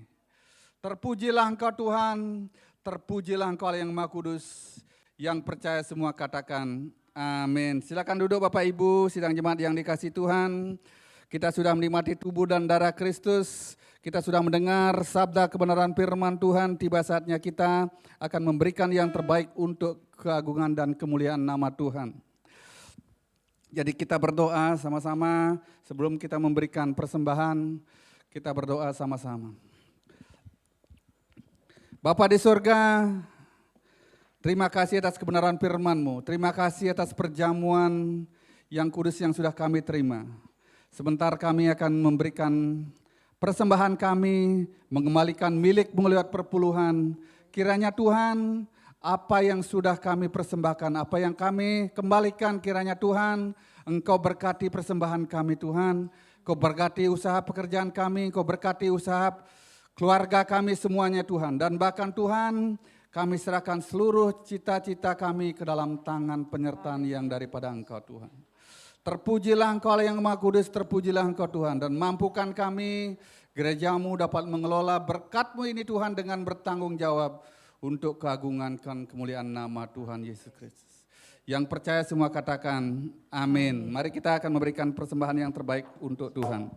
Terpujilah Engkau Tuhan, terpujilah Engkau Allah yang Maha Kudus. Yang percaya semua katakan amin. Silakan duduk Bapak Ibu, sidang jemaat yang dikasihi Tuhan. Kita sudah menikmati tubuh dan darah Kristus. Kita sudah mendengar sabda kebenaran firman Tuhan. Tiba saatnya kita akan memberikan yang terbaik untuk keagungan dan kemuliaan nama Tuhan. Jadi kita berdoa sama-sama sebelum kita memberikan persembahan. Kita berdoa sama-sama. Bapa di surga, terima kasih atas kebenaran firman-Mu. Terima kasih atas perjamuan yang kudus yang sudah kami terima. Sebentar kami akan memberikan persembahan kami, mengembalikan milik-Mu lewat perpuluhan. Kiranya Tuhan, apa yang sudah kami persembahkan, apa yang kami kembalikan, kiranya Tuhan, Engkau berkati persembahan kami Tuhan. Engkau berkati usaha pekerjaan kami, Engkau berkati usaha keluarga kami semuanya Tuhan. Dan bahkan Tuhan, kami serahkan seluruh cita-cita kami ke dalam tangan penyertaan yang daripada Engkau Tuhan. Terpujilah Engkau Allah yang Maha Kudus, terpujilah Engkau Tuhan. Dan mampukan kami, gereja-Mu dapat mengelola berkat-Mu ini Tuhan dengan bertanggung jawab untuk keagungan dan kemuliaan nama Tuhan Yesus Kristus. Yang percaya semua katakan amin. Mari kita akan memberikan persembahan yang terbaik untuk Tuhan.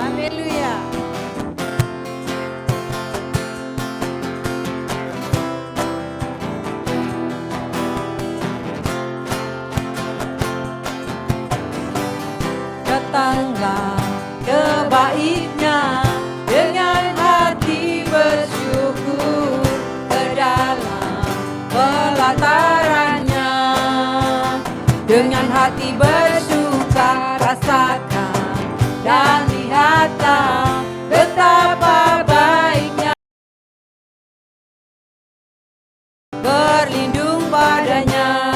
Haleluya. Datanglah ke baitnya dengan hati bersyukur, ke dalam pelatarannya dengan hati bersuka, rasakan dan lihatlah betapa baiknya berlindung padanya.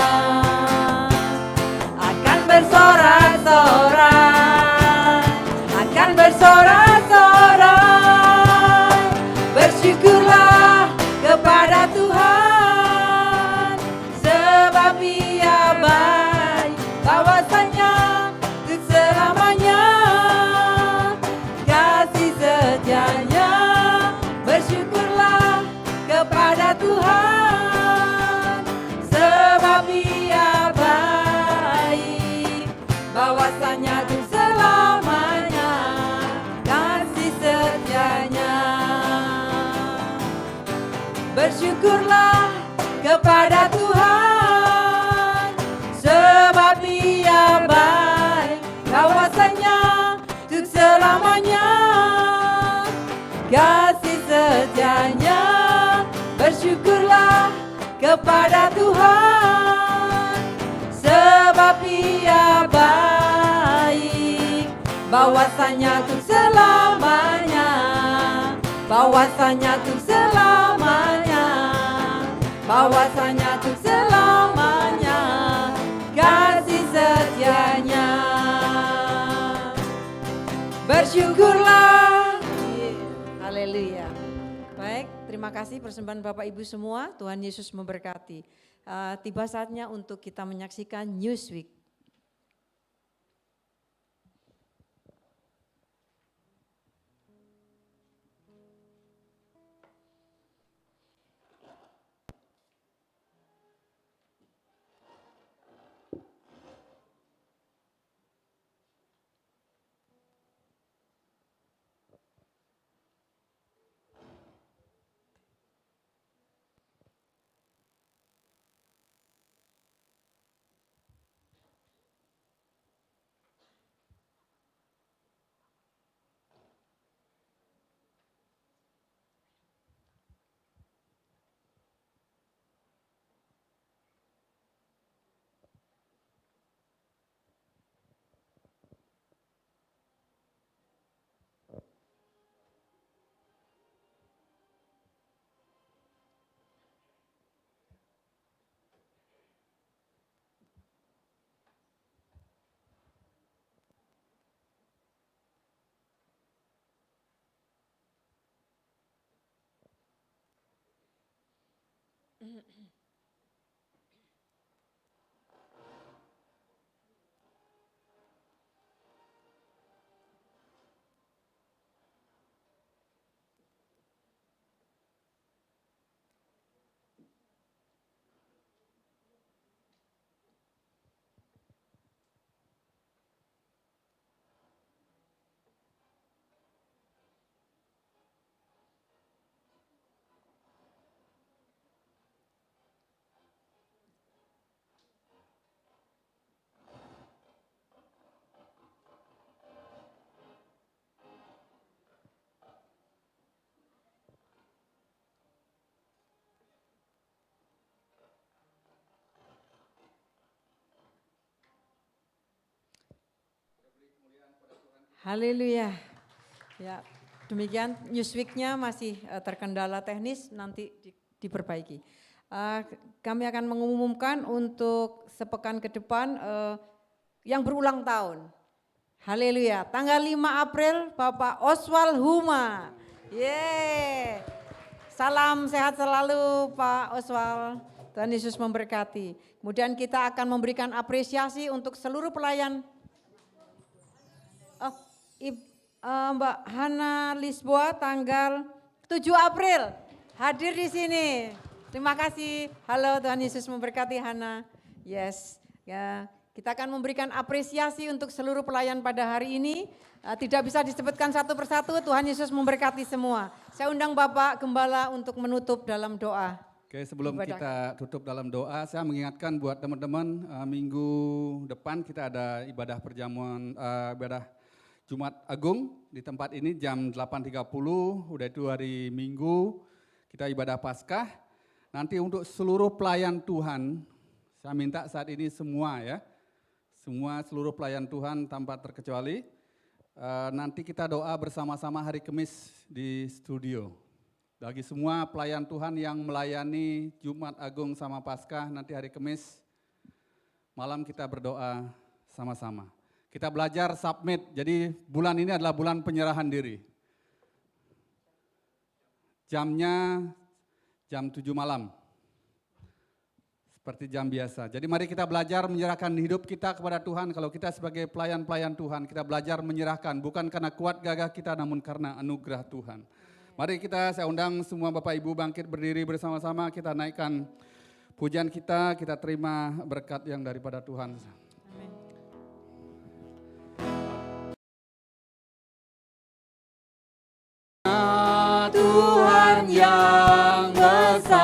Akan bersorak-sorai, akan bersorak-sorai, bersyukurlah kepada Tuhan, sebab Ia baik, bahwasanya untuk selamanya kasih setianya. Bersyukurlah kepada Tuhan, sebab Ia baik, bahwasanya untuk selamanya kasih setianya. Bersyukurlah kepada Tuhan, sebab Ia baik, bahwasanya untuk selamanya kasih setianya. Bersyukurlah kepada Tuhan, sebab Ia baik, bahwasanya untuk selamanya, bahwasanya untuk selamanya, bahwasanya untuk selamanya kasih setianya. Bersyukurlah terima kasih persembahan Bapak Ibu semua. Tuhan Yesus memberkati. Tiba saatnya untuk kita menyaksikan Newsweek. Haleluya. Ya, demikian Newsweek-nya masih terkendala teknis, nanti diperbaiki. Kami akan mengumumkan untuk sepekan ke depan yang berulang tahun. Haleluya. Tanggal 5 April Bapak Oswald Huma. Yeay. Salam sehat selalu Pak Oswald. Tuhan Yesus memberkati. Kemudian kita akan memberikan apresiasi untuk seluruh pelayan. Mbak Hana Lisboa tanggal 7 April hadir di sini. Terima kasih. Halo, Tuhan Yesus memberkati Hana. Yes, ya. Kita akan memberikan apresiasi untuk seluruh pelayan pada hari ini. Tidak bisa disebutkan satu persatu, Tuhan Yesus memberkati semua. Saya undang Bapak Gembala untuk menutup dalam doa. Oke, sebelum kita tutup dalam doa, saya mengingatkan buat teman-teman, minggu depan kita ada ibadah perjamuan, ibadah Jumat Agung di tempat ini jam 8.30, udah itu hari Minggu, kita ibadah Paskah. Nanti untuk seluruh pelayan Tuhan, saya minta saat ini semua ya, seluruh pelayan Tuhan tanpa terkecuali, nanti kita doa bersama-sama hari Kamis di studio. Bagi semua pelayan Tuhan yang melayani Jumat Agung sama Paskah, nanti hari Kamis, malam kita berdoa sama-sama. Kita belajar submit, jadi bulan ini adalah bulan penyerahan diri. Jamnya jam 7 malam, seperti jam biasa. Jadi mari kita belajar menyerahkan hidup kita kepada Tuhan. Kalau kita sebagai pelayan-pelayan Tuhan, kita belajar menyerahkan, bukan karena kuat gagah kita, namun karena anugerah Tuhan. Mari saya undang semua Bapak Ibu bangkit berdiri bersama-sama, kita naikkan pujian kita terima berkat yang daripada Tuhan. Tuhan yang besar,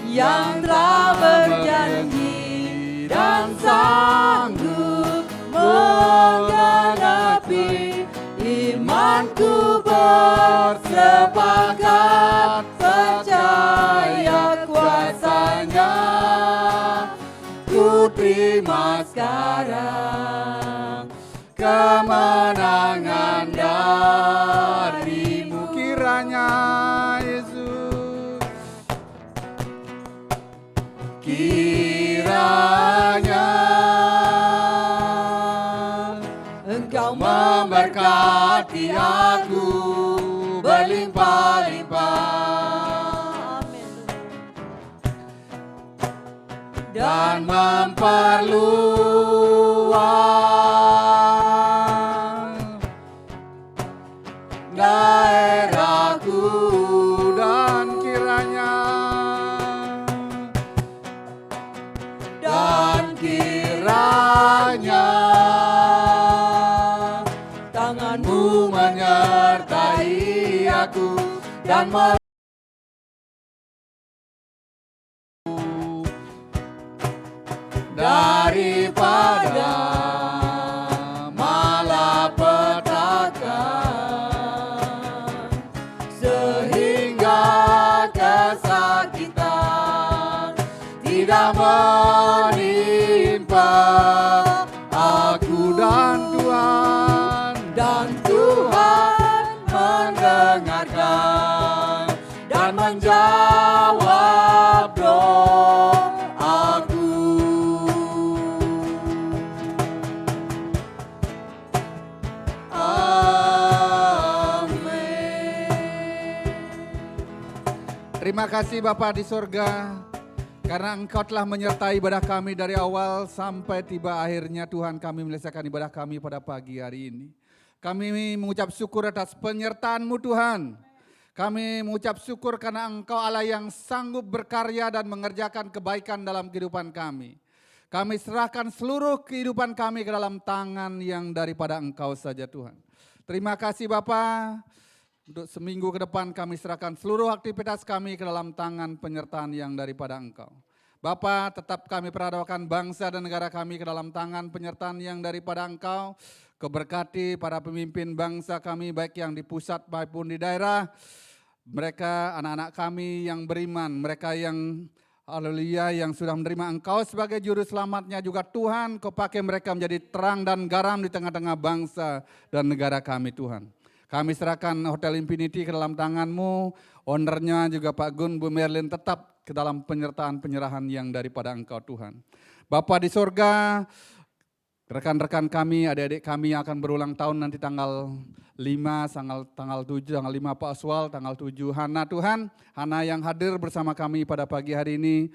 yang telah berjanji dan sanggup menggenapi, imanku bersepakat percaya kuasanya, ku terima sekarang kemenangan darimu. Kiranya Yesus, kiranya Engkau memberkati aku berlimpah-limpah dan memperluas daerahku, dan kiranya tanganmu menyertai aku dan daripada malapetaka, sehingga kesakitan tidak menimpa aku, dan Tuhan mendengarkan dan menjawab doaku. Terima kasih Bapa di sorga, karena Engkau telah menyertai ibadah kami dari awal sampai tiba akhirnya. Tuhan, kami menyelesaikan ibadah kami pada pagi hari ini. Kami mengucap syukur atas penyertaan-Mu Tuhan. Kami mengucap syukur karena Engkau Allah yang sanggup berkarya dan mengerjakan kebaikan dalam kehidupan kami. Kami serahkan seluruh kehidupan kami ke dalam tangan yang daripada Engkau saja Tuhan. Terima kasih Bapa. Untuk seminggu ke depan kami serahkan seluruh aktivitas kami ke dalam tangan penyertaan yang daripada Engkau. Bapa, tetap kami peradakan bangsa dan negara kami ke dalam tangan penyertaan yang daripada Engkau. Keberkati para pemimpin bangsa kami baik yang di pusat maupun di daerah. Mereka anak-anak kami yang beriman, mereka yang haleluya yang sudah menerima Engkau sebagai juru selamatnya juga Tuhan. Kau pakai mereka menjadi terang dan garam di tengah-tengah bangsa dan negara kami Tuhan. Kami serahkan Hotel Infinity ke dalam tangan-Mu, ownernya juga Pak Gun, Bu Merlin tetap ke dalam penyertaan-penyerahan yang daripada Engkau Tuhan. Bapa di sorga, rekan-rekan kami, adik-adik kami yang akan berulang tahun nanti tanggal 5, tanggal 7, tanggal 5 Pak Oswal, tanggal 7 Hana Tuhan. Hana yang hadir bersama kami pada pagi hari ini,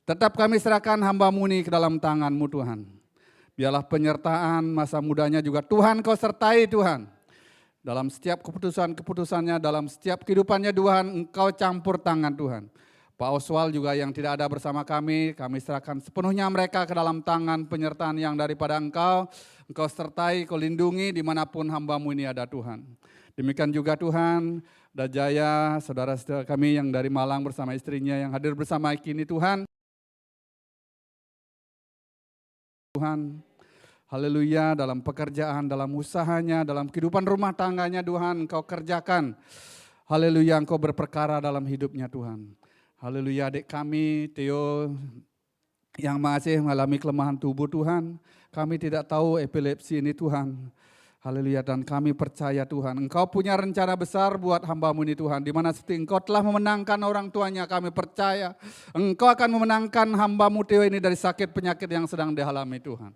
tetap kami serahkan hamba-Mu ini ke dalam tangan-Mu Tuhan. Biarlah penyertaan masa mudanya juga Tuhan Kau sertai Tuhan. Dalam setiap keputusan-keputusannya, dalam setiap kehidupannya Tuhan, Engkau campur tangan Tuhan. Pak Oswal juga yang tidak ada bersama kami serahkan sepenuhnya mereka ke dalam tangan penyertaan yang daripada Engkau. Engkau sertai, Kau lindungi dimanapun hamba-Mu ini ada Tuhan. Demikian juga Tuhan, Dajaya, saudara-saudara kami yang dari Malang bersama istrinya yang hadir bersama kini Tuhan. Tuhan, haleluya, dalam pekerjaan, dalam usahanya, dalam kehidupan rumah tangganya Tuhan, Engkau kerjakan. Haleluya, Engkau berperkara dalam hidupnya Tuhan. Haleluya, adik kami, Theo, yang masih mengalami kelemahan tubuh Tuhan. Kami tidak tahu epilepsi ini Tuhan. Haleluya, dan kami percaya Tuhan, Engkau punya rencana besar buat hamba-Mu ini Tuhan. Di mana seperti Engkau telah memenangkan orang tuanya, kami percaya Engkau akan memenangkan hamba-Mu Theo ini dari sakit penyakit yang sedang dialami Tuhan.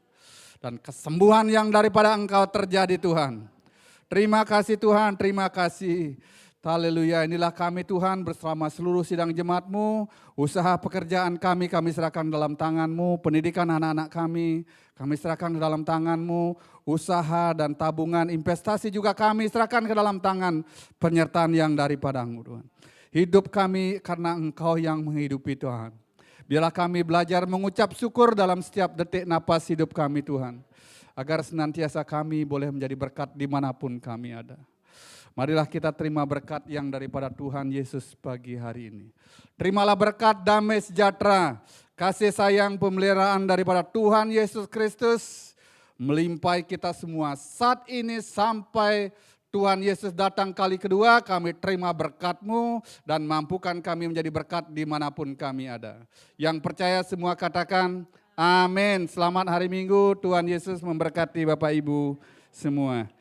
Dan kesembuhan yang daripada Engkau terjadi Tuhan. Terima kasih Tuhan, terima kasih. Haleluya, inilah kami Tuhan bersama seluruh sidang jemaat-Mu. Usaha pekerjaan kami serahkan dalam tangan-Mu. Pendidikan anak-anak kami serahkan ke dalam tangan-Mu. Usaha dan tabungan, investasi juga kami serahkan ke dalam tangan penyertaan yang daripada-Mu Tuhan. Hidup kami karena Engkau yang menghidupi Tuhan. Biarlah kami belajar mengucap syukur dalam setiap detik napas hidup kami Tuhan. Agar senantiasa kami boleh menjadi berkat dimanapun kami ada. Marilah kita terima berkat yang daripada Tuhan Yesus pagi hari ini. Terimalah berkat damai sejahtera, kasih sayang pemeliharaan daripada Tuhan Yesus Kristus. Melimpahi kita semua saat ini sampai Tuhan Yesus datang kali kedua, kami terima berkat-Mu dan mampukan kami menjadi berkat dimanapun kami ada. Yang percaya semua katakan amin. Selamat hari Minggu, Tuhan Yesus memberkati Bapak Ibu semua.